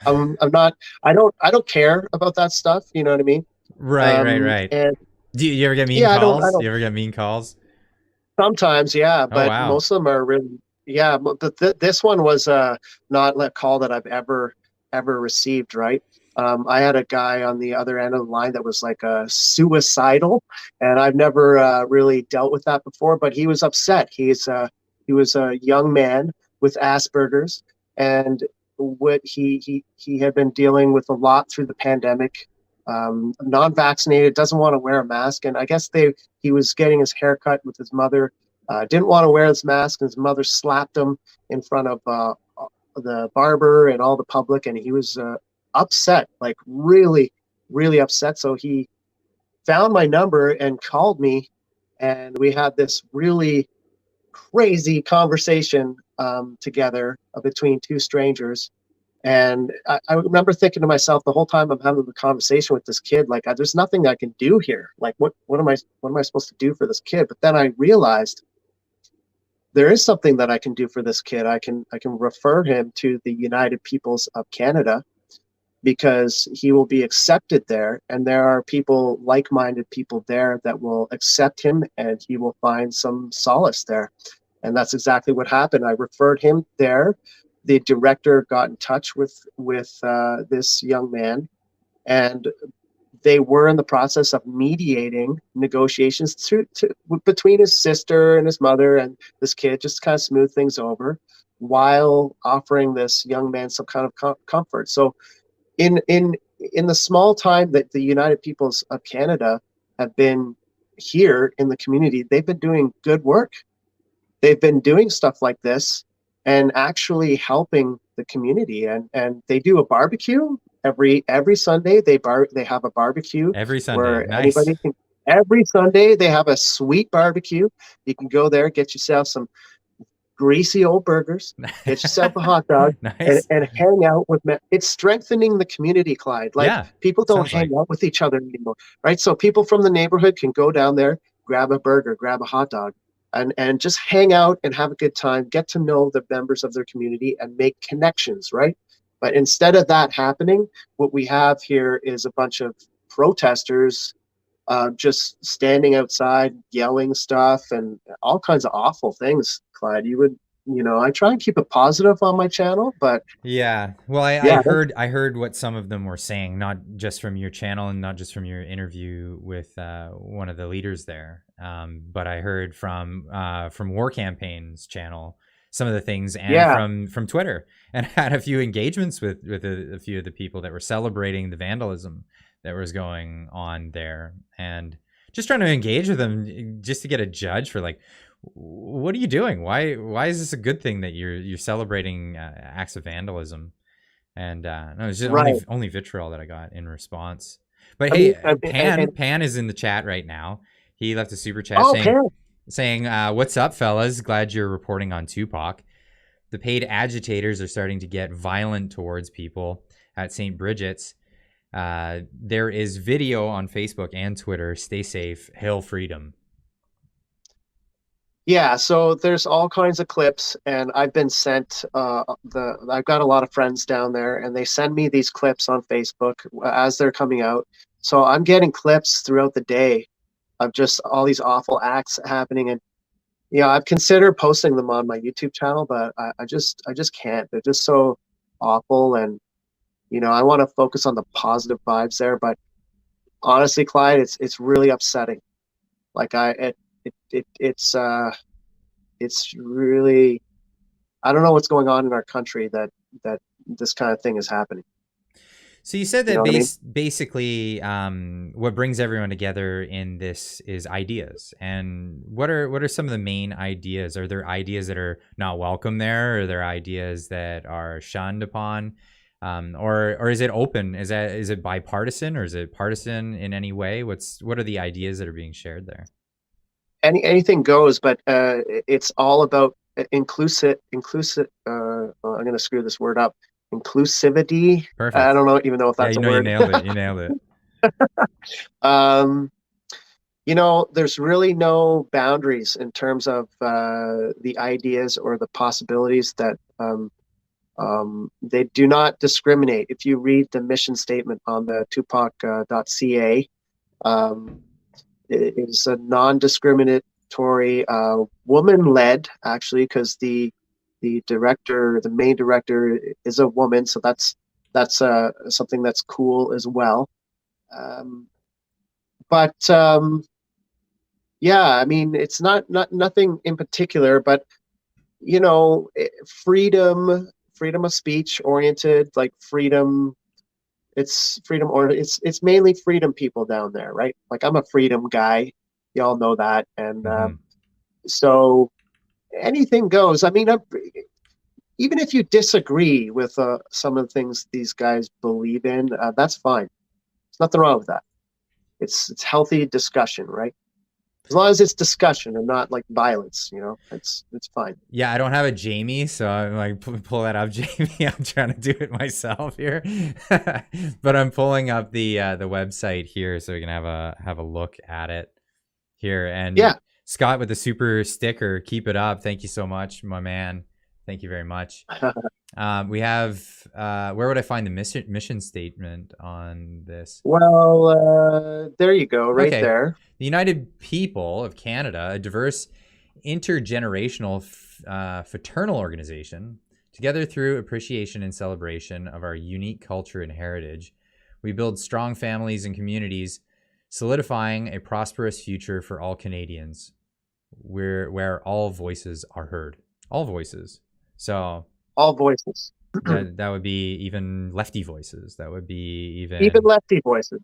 I don't care about that stuff. You know what I mean? Right. And Do you ever get mean yeah, calls? I don't. You ever get mean calls? Sometimes, yeah, Oh but wow. most of them are really, yeah. But this one was not a call that I've ever received. Right. I had a guy on the other end of the line that was like suicidal, and I've never really dealt with that before. But he was upset. He was a young man with Asperger's, and what he had been dealing with a lot through the pandemic. Non-vaccinated, doesn't want to wear a mask, and I guess he was getting his hair cut with his mother. Didn't want to wear his mask, and his mother slapped him in front of the barber and all the public, and he was upset, like really, really upset. So he found my number and called me, and we had this really crazy conversation together between two strangers. And I remember thinking to myself the whole time I'm having the conversation with this kid, like, there's nothing I can do here. Like, what am I supposed to do for this kid? But then I realized there is something that I can do for this kid. I can refer him to the United Peoples of Canada, because he will be accepted there, and there are people, like-minded people there, that will accept him, and he will find some solace there. And that's exactly what happened. I referred him there. The director got in touch with this young man, and they were in the process of mediating negotiations between his sister and his mother and this kid, just to kind of smooth things over, while offering this young man some kind of comfort. So in the small time that the United Peoples of Canada have been here in the community, they've been doing good work. They've been doing stuff like this and actually helping the community. And they do a barbecue every Sunday. They have a barbecue Every Sunday. where Nice. anybody can. Every Sunday they have a sweet barbecue. You can go there, get yourself some greasy old burgers, get yourself a hot dog, Nice. and hang out with men. It's strengthening the community, Clyde. Like, Yeah, people don't hang out with each other anymore, right? So people from the neighborhood can go down there, grab a burger, grab a hot dog, and just hang out and have a good time, get to know the members of their community and make connections, right? But instead of that happening, what we have here is a bunch of protesters just standing outside, yelling stuff and all kinds of awful things, Clyde. I try and keep it positive on my channel, but yeah. Well, I heard what some of them were saying, not just from your channel and not just from your interview with one of the leaders there, but I heard from War Campaign's channel some of the things, and from Twitter, and had a few engagements with a few of the people that were celebrating the vandalism that was going on there, and just trying to engage with them just to get a judge for, like, what are you doing? Why is this a good thing that you're celebrating acts of vandalism? And no, it's just only vitriol that I got in response. But Pan is in the chat right now. He left a super chat saying, "What's up, fellas? Glad you're reporting on TUPOC. The paid agitators are starting to get violent towards people at St. Bridget's. There is video on Facebook and Twitter. Stay safe. Hail freedom." Yeah, so there's all kinds of clips, and I've been sent I've got a lot of friends down there, and they send me these clips on Facebook as they're coming out. So I'm getting clips throughout the day of just all these awful acts happening, and I've considered posting them on my YouTube channel, but I just can't. They're just so awful, and I want to focus on the positive vibes there, but honestly, Clyde, it's really upsetting. Like, it's really, I don't know what's going on in our country that this kind of thing is happening. So you said that basically what brings everyone together in this is ideas. And what are some of the main ideas? Are there ideas that are not welcome there? Are there ideas that are shunned upon? Or is it open? Is it bipartisan, or is it partisan in any way? What are the ideas that are being shared there? Anything goes, but it's all about inclusive. I'm going to screw this word up. Inclusivity. Perfect. I don't even know if that's a word. You nailed it. There's really no boundaries in terms of the ideas or the possibilities that they do not discriminate. If you read the mission statement on the TUPOC.ca, it is a non-discriminatory, woman-led, actually, because the main director is a woman, so that's something that's cool as well. Yeah, I mean, it's not nothing in particular, but freedom freedom of speech oriented, like freedom. It's freedom, or it's mainly freedom people down there, right? Like I'm a freedom guy, y'all know that, and Mm-hmm. so anything goes. I mean, even if you disagree with some of the things these guys believe in, that's fine. There's nothing wrong with that. It's healthy discussion, right? As long as it's discussion and not like violence, it's fine. Yeah, I don't have a Jamie, so I'm like pull that up, Jamie. I'm trying to do it myself here, but I'm pulling up the website here so we can have a look at it here. And Yeah. Scott with the super sticker, keep it up. Thank you so much, my man. Thank you very much. We have where would I find the mission statement on this? Well, there you go, right Okay. there. The United People of Canada, a diverse intergenerational fraternal organization, together through appreciation and celebration of our unique culture and heritage, we build strong families and communities, solidifying a prosperous future for all Canadians, where all voices are heard. All voices. So All voices. that would be even lefty voices. That would be Even lefty voices.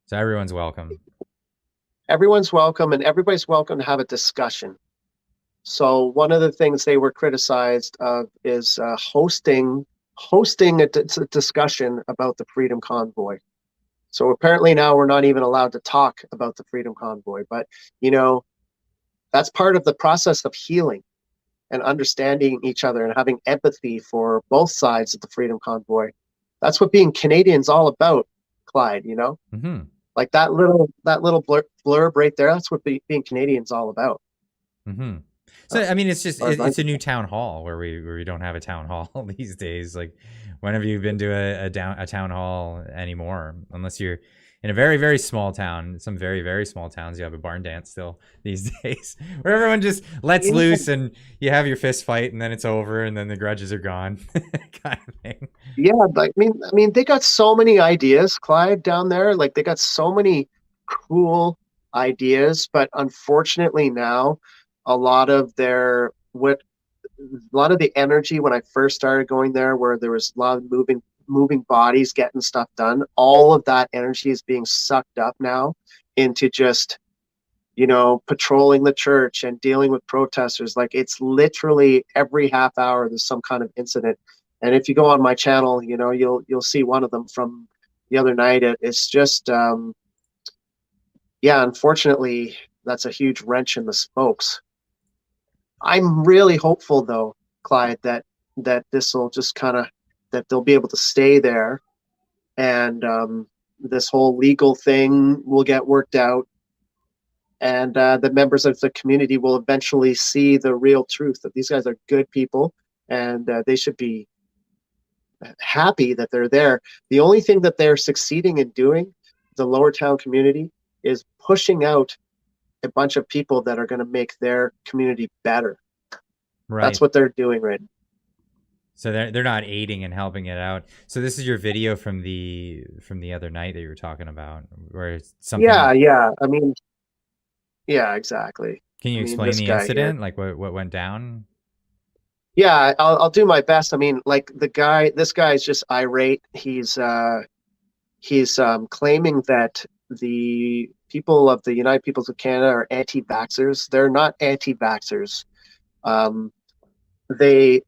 So everyone's welcome. Everyone's welcome, and everybody's welcome to have a discussion. So one of the things they were criticized of is hosting a discussion about the Freedom Convoy. So apparently now we're not even allowed to talk about the Freedom Convoy, but that's part of the process of healing and understanding each other and having empathy for both sides of the Freedom Convoy. That's what being Canadian's all about, Clyde, Mm-hmm. Like that little blurb right there, that's what being Canadian's all about. Mm-hmm. So I mean, it's a new town hall where we don't have a town hall these days. Like, when have you been to a town hall anymore? Unless you're in a very, very small town. Some very, very small towns, you have a barn dance still these days, where everyone just lets loose and you have your fist fight and then it's over and then the grudges are gone, kind of thing. Yeah, I mean, they got so many ideas, Clyde, down there. Like they got so many cool ideas, but unfortunately now, a lot of the energy when I first started going there, where there was a lot of moving bodies getting stuff done, all of that energy is being sucked up now into just patrolling the church and dealing with protesters. Like it's literally every half hour there's some kind of incident. And if you go on my channel, you'll see one of them from the other night. It's just unfortunately that's a huge wrench in the spokes. I'm really hopeful though, Clyde, that this will just that they'll be able to stay there, and this whole legal thing will get worked out, and the members of the community will eventually see the real truth that these guys are good people, and they should be happy that they're there. The only thing that they're succeeding in doing, the lower town community, is pushing out a bunch of people that are going to make their community better. Right. That's what they're doing right now. So they're not aiding and helping it out. So this is your video from the other night that you were talking about, where something. Yeah. I mean, yeah, exactly. Can you explain the incident, here, like what went down? Yeah, I'll do my best. I mean, like this guy is just irate. He's claiming that the people of the United Peoples of Canada are anti-vaxxers. They're not anti-vaxxers. They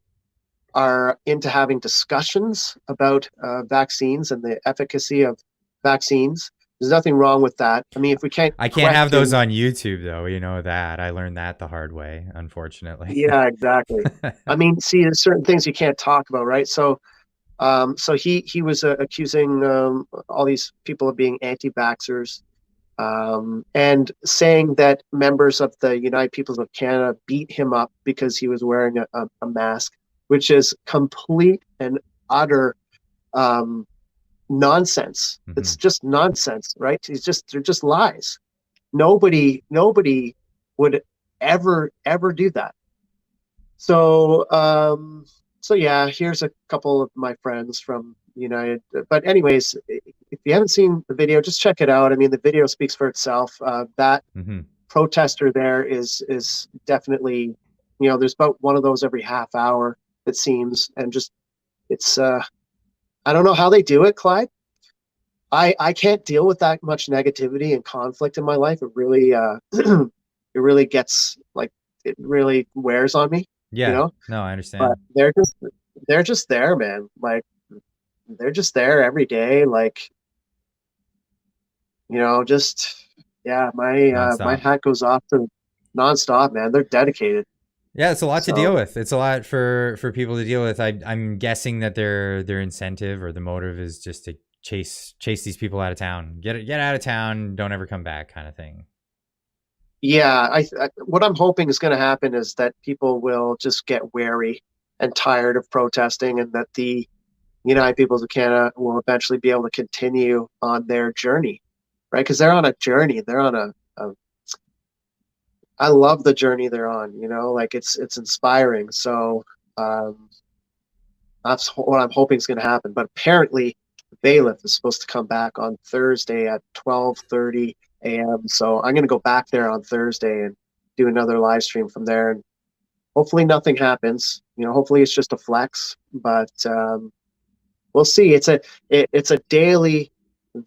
are into having discussions about vaccines and the efficacy of vaccines. There's nothing wrong with that. I mean, if we can't... I can't have those on YouTube, though. You know that. I learned that the hard way, unfortunately. Yeah, exactly. I mean, see, there's certain things you can't talk about, right? So he was accusing all these people of being anti-vaxxers, and saying that members of the United Peoples of Canada beat him up because he was wearing a mask, which is complete and utter nonsense. Mm-hmm. It's just nonsense, right? They're just lies. Nobody would ever do that. So yeah, here's a couple of my friends from United. But anyways, if you haven't seen the video, just check it out. I mean, the video speaks for itself. That protester there is definitely, there's about one of those every half hour. it seems, and just it's I don't know how they do it, Clyde. I can't deal with that much negativity and conflict in my life. It really it really gets like it really wears on me, you Yeah. know. No, I But understand. they're just there, man. Like they're just there every day. Like just yeah. My Nonstop. hat goes off to nonstop, man. They're dedicated. Yeah, it's a lot to deal So with. It's a lot for people to deal with. I'm guessing that their incentive or the motive is just to chase these people out of town. Get out of town. Don't ever come back, kind of thing. yeah, what I'm hoping is going to happen is that people will just get wary and tired of protesting, and that the United Peoples of Canada will eventually be able to continue on their journey, right? Because they're on a journey. They're on a I love the journey they're on. Like it's inspiring. So um, that's what I'm hoping is going to happen. But apparently, the bailiff is supposed to come back on Thursday at 12:30 a.m. So I'm going to go back there on Thursday and do another live stream from there. And hopefully nothing happens. Hopefully it's just a flex. But we'll see. It's a daily.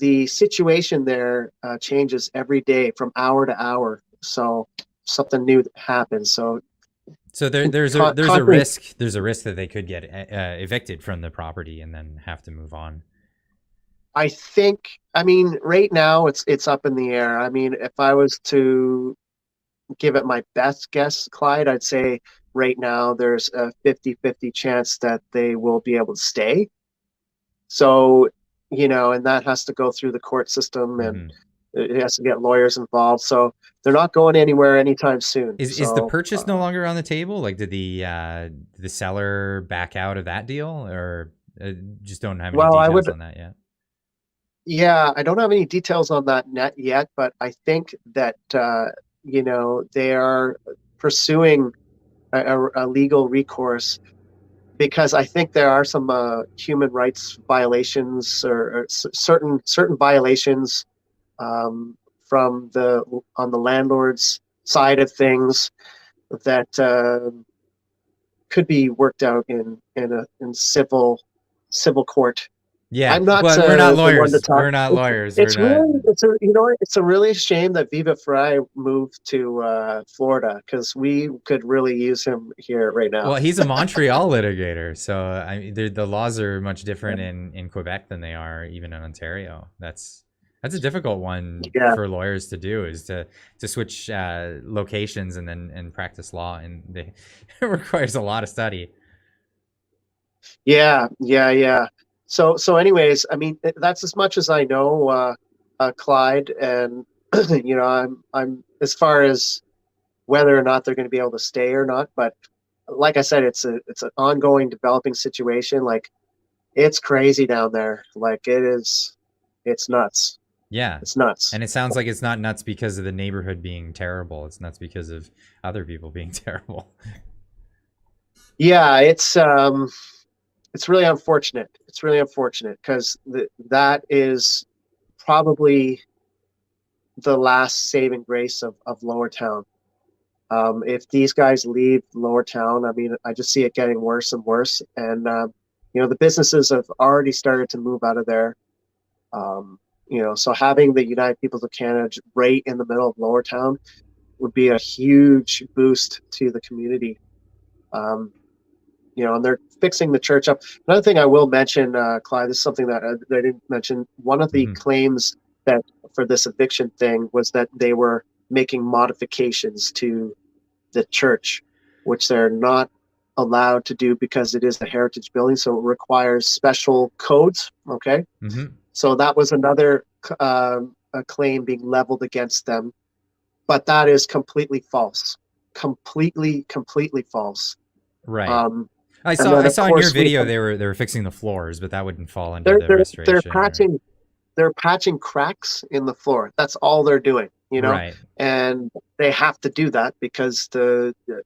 The situation there changes every day from hour to hour. So something new happens. So So there's a constantly, risk that they could get evicted from the property and then have to move on. I think. I mean, right now it's up in the air. I mean, if I was to give it my best guess, Clyde, I'd say right now there's a 50-50 chance that they will be able to stay. So, and that has to go through the court system, and Mm-hmm. it has to get lawyers involved. So they're not going anywhere anytime soon. Is the So, purchase no longer on the table? Like, did the seller back out of that deal, or just don't have any well, details on that yet? yeah, I don't have any details on that net yet, but I think that, they are pursuing a legal recourse, because I think there are some human rights violations, or certain violations from on the landlord's side of things that could be worked out in civil court. Yeah. I'm not Well, we're not the one to lawyers. talk. We're not lawyers. We're It's not. really it's a really shame that Viva Frei moved to Florida, because we could really use him here right now. Well, he's a Montreal litigator, so the laws are much different in Quebec than they are even in Ontario. That's a difficult one Yeah, for lawyers to do, is to switch locations and practice law, and it requires a lot of study. yeah. So anyways, I mean, that's as much as I know, Clyde, and I'm as far as whether or not they're going to be able to stay or not. But like I said, it's an ongoing developing situation. Like it's crazy down there. Like it's nuts. Yeah. It's nuts. And it sounds like it's not nuts because of the neighborhood being terrible. It's nuts because of other people being terrible. Yeah, it's really unfortunate. It's really unfortunate, because that is probably the last saving grace of Lower Town. If these guys leave Lower Town, I mean, I just see it getting worse and worse. And the businesses have already started to move out of there. So having the United Peoples of Canada right in the middle of Lower Town would be a huge boost to the community. And they're fixing the church up. Another thing I will mention, Clyde, this is something that I didn't mention. One of the Mm-hmm. claims that for this eviction thing was that they were making modifications to the church, which they're not allowed to do because it is a heritage building, so it requires special codes. Okay, Mm-hmm. so that was another a claim being leveled against them, but that is completely false, completely false. Right. Um, I and saw then I of saw in your course video they were fixing the floors, but that wouldn't fall under they're the they're they're restoration or patching they're patching cracks in the floor. That's all they're doing, right. and they have to do that because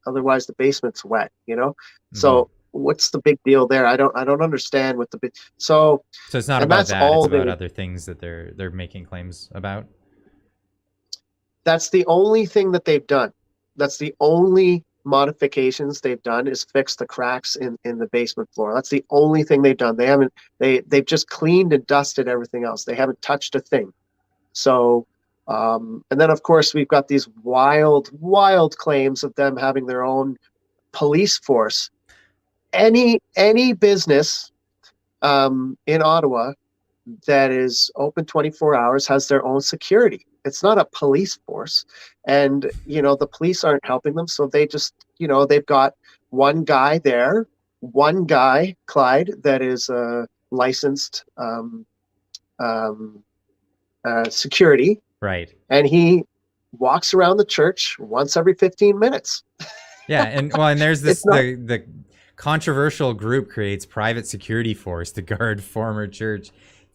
otherwise the basement's wet, Mm-hmm. So what's the big deal there? I don't understand what the big so So it's not and about that's that. It's all they about other things that they're making claims about. that's the only thing that they've done. That's the only modifications they've done is fix the cracks in the basement floor. That's the only thing they've done. They've just cleaned and dusted everything else. They haven't touched a thing. So, and then of course we've got these wild claims of them having their own police force. Any business in Ottawa that is open 24 hours has their own security. It's not a police force. And, the police aren't helping them. So they just, they've got one guy there, one guy, Clyde, that is licensed security. Right. And he walks around the church once every 15 minutes. Yeah. And there's this, the controversial group creates private security force to guard former church.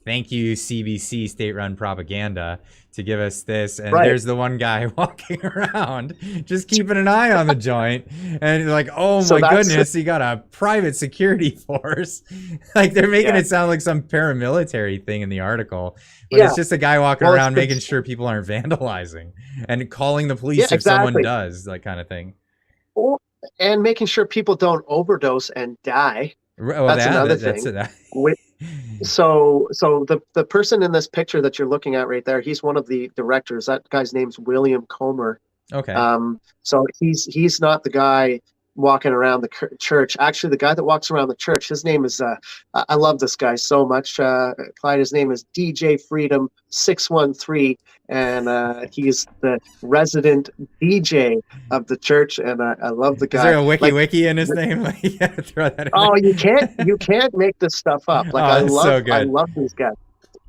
Thank you, CBC, state-run propaganda, to give us this. And there's the one guy walking around just keeping an eye on the joint. And like, oh my goodness, he got a private security force. Like they're making it sound like some paramilitary thing in the article. But it's just a guy walking around making sure people aren't vandalizing and calling the police if someone does, that kind of thing. And making sure people don't overdose and die. That's another thing. So the person in this picture that you're looking at right there, he's one of the directors. That guy's name's William Comer. Okay. So he's not the guy walking around the church. Actually, the guy that walks around the church, his name is I love this guy so much. Clyde, his name is DJ Freedom 613, and he's the resident DJ of the church. And I love the guy. Is there a wiki in his name? Throw that in you can't make this stuff up. Like I love these guys.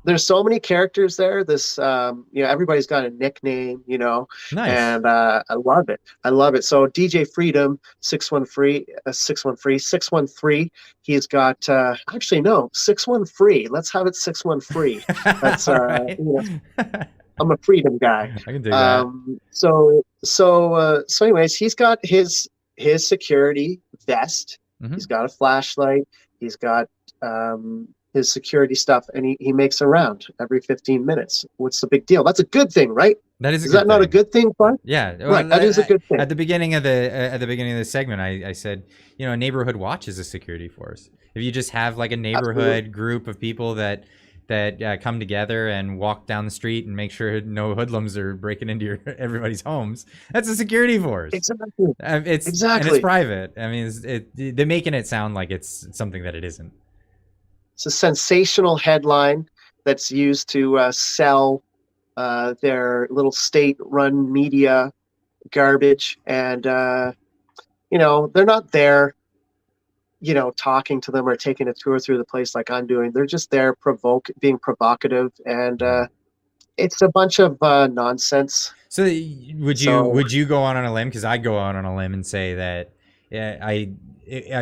There's so many characters there. This, everybody's got a nickname, Nice. And I love it. So DJ Freedom 613. He's got 613. Let's have it 613. That's I'm a freedom guy. I can do that. So anyways, he's got his security vest. Mm-hmm. He's got a flashlight. He's got his security stuff, and he makes a round every 15 minutes. What's the big deal? That's a good thing, right? That is. Is that not a good thing, Bud? Yeah, right. That is a good thing. At the beginning of the segment, I said, a neighborhood watch is a security force. If you just have like a neighborhood group of people that come together and walk down the street and make sure no hoodlums are breaking into everybody's homes, that's a security force. Exactly. And it's private. I mean, they're making it sound like it's something that it isn't. It's a sensational headline that's used to sell their little state-run media garbage, and they're not there, talking to them or taking a tour through the place like I'm doing. They're just there being provocative, and it's a bunch of nonsense. So would you go on a limb? Because I'd go out on a limb and say that I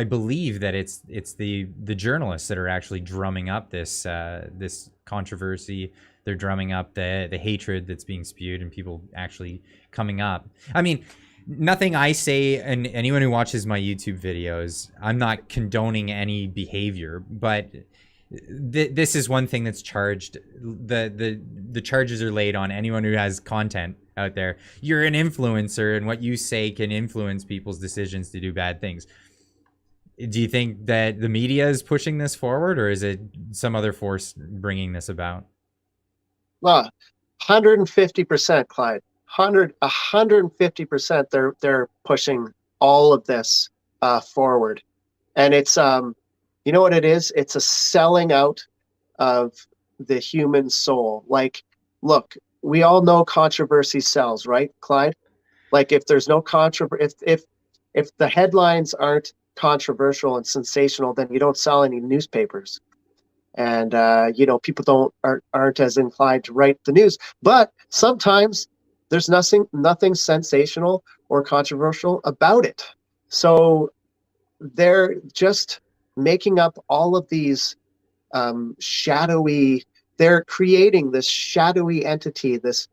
believe that it's the journalists that are actually drumming up this controversy. They're drumming up the hatred that's being spewed and people actually coming up. I mean, nothing I say, and anyone who watches my YouTube videos, I'm not condoning any behavior, but this is one thing that's charged. The charges are laid on anyone who has content out there. You're an influencer, and what you say can influence people's decisions to do bad things. Do you think that the media is pushing this forward, or is it some other force bringing this about? Well, 150%, Clyde. 150%. They're pushing all of this forward, and it's you know what it is? It's a selling out of the human soul. Like, look, we all know controversy sells, right, Clyde? Like, if there's no controversy, if the headlines aren't controversial and sensational, then you don't sell any newspapers, and people aren't as inclined to write the news. But sometimes there's nothing sensational or controversial about it, so they're just making up all of these they're creating this shadowy entity, this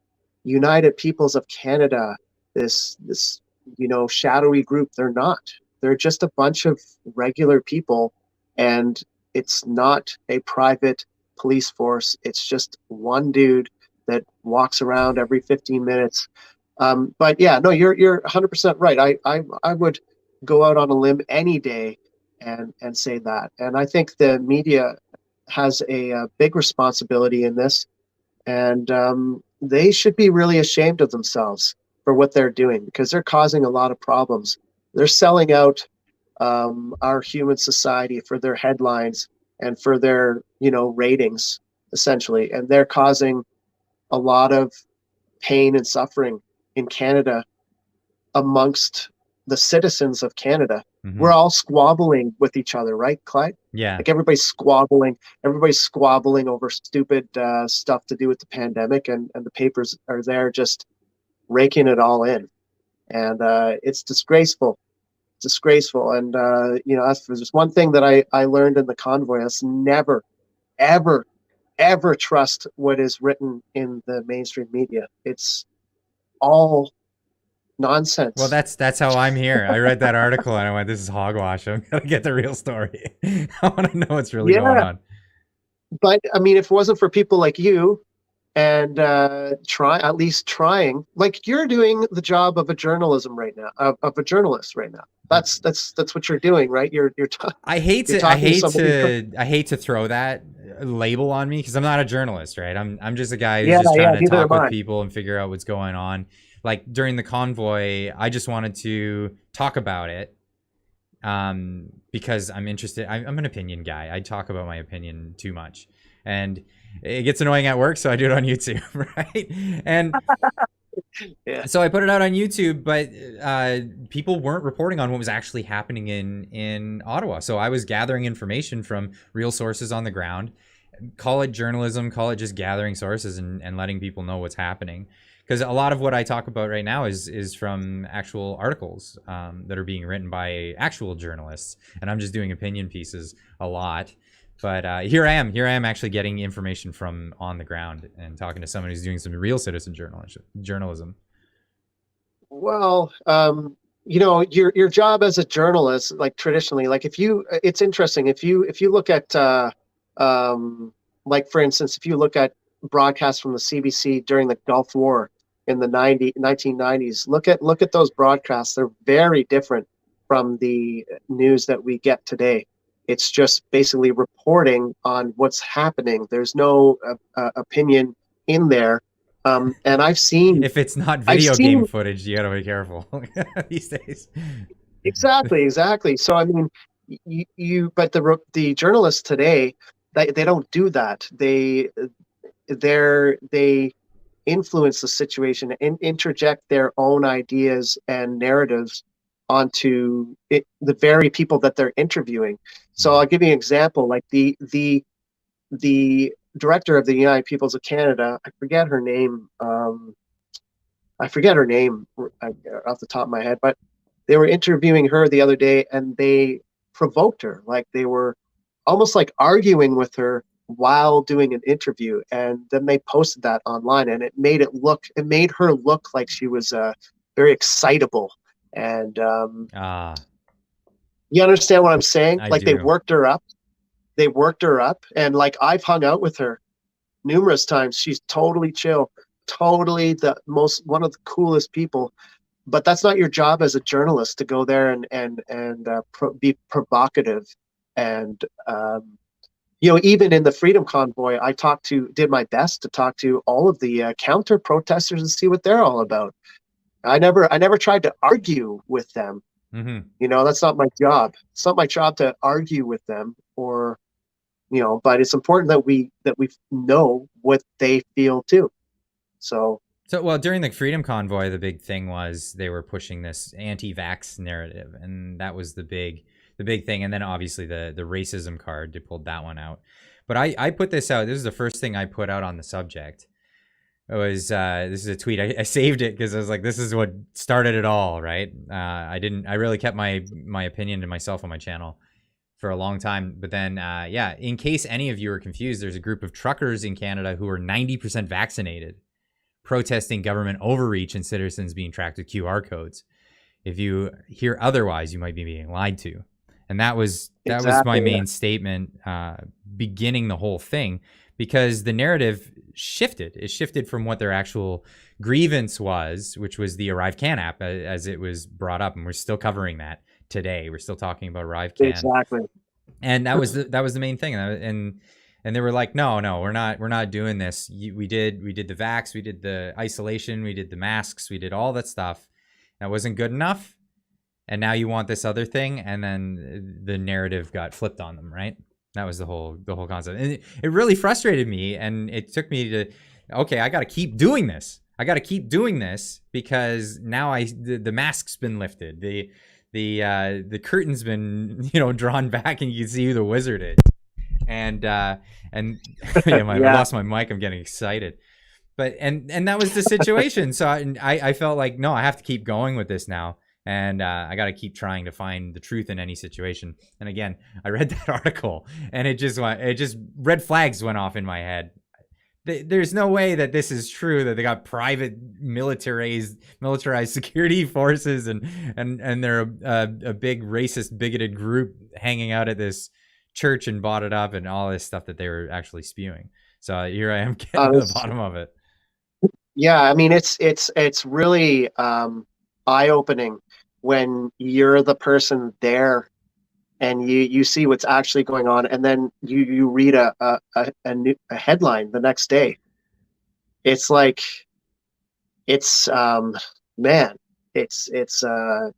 United Peoples of Canada, this shadowy group. They're just a bunch of regular people, and it's not a private police force. It's just one dude that walks around every 15 minutes But yeah, no, you're 100% right. I would go out on a limb any day and say that. And I think the media has a big responsibility in this, and they should be really ashamed of themselves for what they're doing, because they're causing a lot of problems. They're selling out our human society for their headlines and for their ratings, essentially, and they're causing a lot of pain and suffering in Canada amongst the citizens of Canada. Mm-hmm. We're all squabbling with each other, right, Clyde? Yeah. Like everybody's squabbling over stupid stuff to do with the pandemic, and the papers are there just raking it all in. And it's disgraceful. Disgraceful. And that's just one thing that I learned in the convoy. Is never, ever, ever trust what is written in the mainstream media. It's all nonsense. Well, that's how I'm here. I read that article and I went, this is hogwash. I'm going to get the real story. I want to know what's really going on. But I mean, if it wasn't for people like you and at least trying, like you're doing the job of a journalism right now, of a journalist right now. That's what you're doing, right? I hate to throw that label on me, because I'm not a journalist, right? I'm just a guy who's just trying to talk with people and figure out what's going on. Like during the convoy, I just wanted to talk about it because I'm interested. I'm an opinion guy. I talk about my opinion too much, and it gets annoying at work, so I do it on YouTube, right? And yeah. So I put it out on YouTube, but people weren't reporting on what was actually happening in Ottawa. So I was gathering information from real sources on the ground. Call it journalism, call it just gathering sources and letting people know what's happening. Because a lot of what I talk about right now is from actual articles that are being written by actual journalists, and I'm just doing opinion pieces a lot. But here I am actually getting information from on the ground and talking to someone who's doing some real citizen journalism. Well, your job as a journalist, like traditionally, like it's interesting if you look at like for instance, if you look at broadcasts from the CBC during the Gulf War in the 1990s, look at those broadcasts. They're very different from the news that we get today. It's just basically reporting on what's happening. There's no opinion in there. And I've seen, if it's not video game footage, you gotta be careful these days. Exactly. So I mean, but the journalists today, they don't do that. They influence the situation and interject their own ideas and narratives onto the very people that they're interviewing. So I'll give you an example. Like the director of the United Peoples of Canada, I forget her name off the top of my head, but they were interviewing her the other day and they provoked her. Like they were almost like arguing with her while doing an interview, and then they posted that online, and it made her look like she was very excitable. And you understand what I'm saying? They worked her up. And like I've hung out with her numerous times. She's totally chill, totally one of the coolest people. But that's not your job as a journalist, to go there and be provocative. And even in the Freedom Convoy, I did my best to talk to all of the counter protesters and see what they're all about. I never tried to argue with them. Mm-hmm. That's not my job. It's not my job to argue with them, or but it's important that we know what they feel too. So well, during the Freedom Convoy, the big thing was they were pushing this anti-vax narrative, and that was the big thing. And then obviously the racism card, they pulled that one out. But I put this out. This is the first thing I put out on the subject. It was this is a tweet. I saved it because I was like, this is what started it all, right? I really kept my opinion to myself on my channel for a long time. But then in case any of you are confused, there's a group of truckers in Canada who are 90% vaccinated, protesting government overreach and citizens being tracked with QR codes. If you hear otherwise, you might be being lied to. And that was my main statement beginning the whole thing, because the narrative shifted. It shifted from what their actual grievance was, which was the ArriveCAN app, as it was brought up, and we're still covering that today. We're still talking about ArriveCAN. Exactly. And that was the main thing. And they were like, no, we're not doing this. We did the vax, we did the isolation, we did the masks, we did all that stuff. That wasn't good enough. And now you want this other thing, and then the narrative got flipped on them, right? That was the whole concept. And it really frustrated me, and it took me to, okay, I got to keep doing this. I got to keep doing this because now the mask's been lifted. The curtain's been, drawn back, and you can see who the wizard is. And yeah, I lost my mic. I'm getting excited. But and that was the situation. So I felt like, no, I have to keep going with this now. And I got to keep trying to find the truth in any situation. And again, I read that article, and it just red flags went off in my head. There's no way that this is true, that they got private militarized security forces and they're a big racist, bigoted group hanging out at this church and bought it up and all this stuff that they were actually spewing. So here I am getting to the bottom of it. Yeah, I mean, it's really eye-opening when you're the person there and you see what's actually going on, and then you read a headline the next day. It's like, man, it's and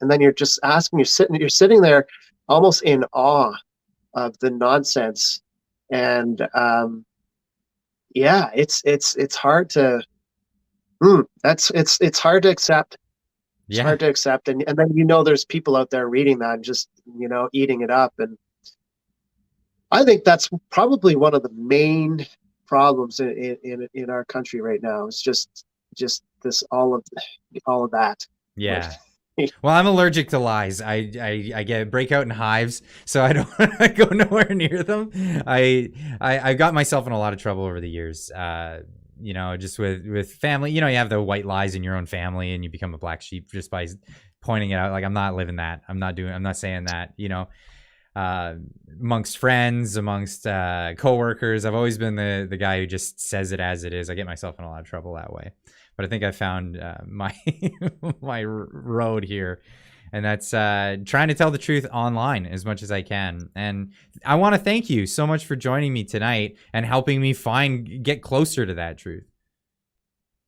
then you're just asking, you're sitting there almost in awe of the nonsense, and yeah, it's hard to it's hard to accept. It's hard to accept, and then there's people out there reading that and just eating it up. And I think that's probably one of the main problems in our country right now. It's just this all of that. Yeah. Well, I'm allergic to lies. I get breakout in hives, so I don't go nowhere near them. I got myself in a lot of trouble over the years. Just with family, you have the white lies in your own family, and you become a black sheep just by pointing it out. Like, I'm not living that. I'm not saying that, amongst friends, amongst coworkers. I've always been the guy who just says it as it is. I get myself in a lot of trouble that way. But I think I found my my road here, and that's trying to tell the truth online as much as I can. And I want to thank you so much for joining me tonight and helping me get closer to that truth.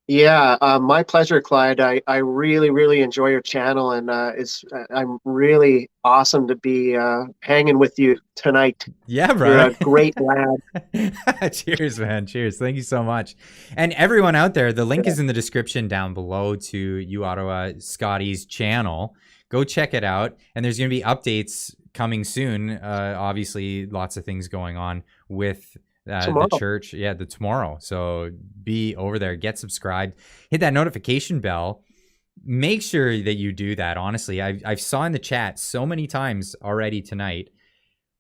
Yeah, my pleasure, Clyde. I really, really enjoy your channel, and I'm really awesome to be hanging with you tonight. Yeah, bro. You're a great lad. Cheers, man. Cheers. Thank you so much. And everyone out there, the link is in the description down below to UOttawaScotty's channel. Go check it out. And there's going to be updates coming soon. Obviously, lots of things going on with the church. Yeah, tomorrow. So be over there, get subscribed, hit that notification bell. Make sure that you do that. Honestly, I've saw in the chat so many times already tonight.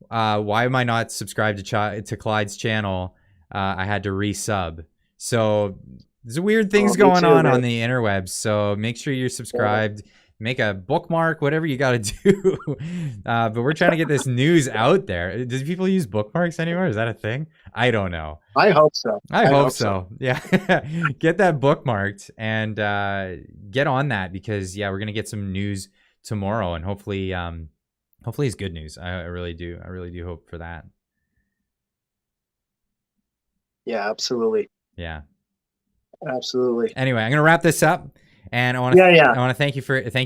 Why am I not subscribed to Clyde's channel? I had to resub. So there's weird things going on the interwebs. So make sure you're subscribed. Yeah. Make a bookmark, whatever you got to do. But we're trying to get this news out there. Do people use bookmarks anymore? Is that a thing? I don't know. I hope so. I hope so. Yeah. Get that bookmarked and get on that, because we're going to get some news tomorrow, and hopefully it's good news. I really do. I really do hope for that. Yeah, absolutely. Yeah. Absolutely. Anyway, I'm going to wrap this up. And I want to thank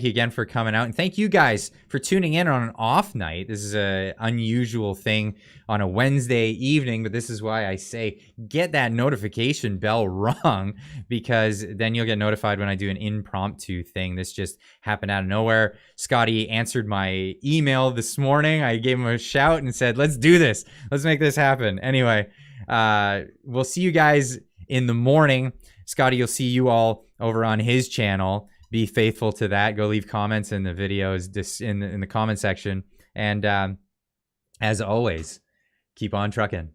you again for coming out, and thank you guys for tuning in on an off night. This is a unusual thing on a Wednesday evening, but this is why I say get that notification bell rung, because then you'll get notified when I do an impromptu thing. This just happened out of nowhere. Scotty answered my email this morning. I gave him a shout and said, "Let's do this. Let's make this happen." Anyway, we'll see you guys in the morning. Scotty, you'll see you all over on his channel. Be faithful to that. Go leave comments in the videos in the comment section. And as always, keep on trucking.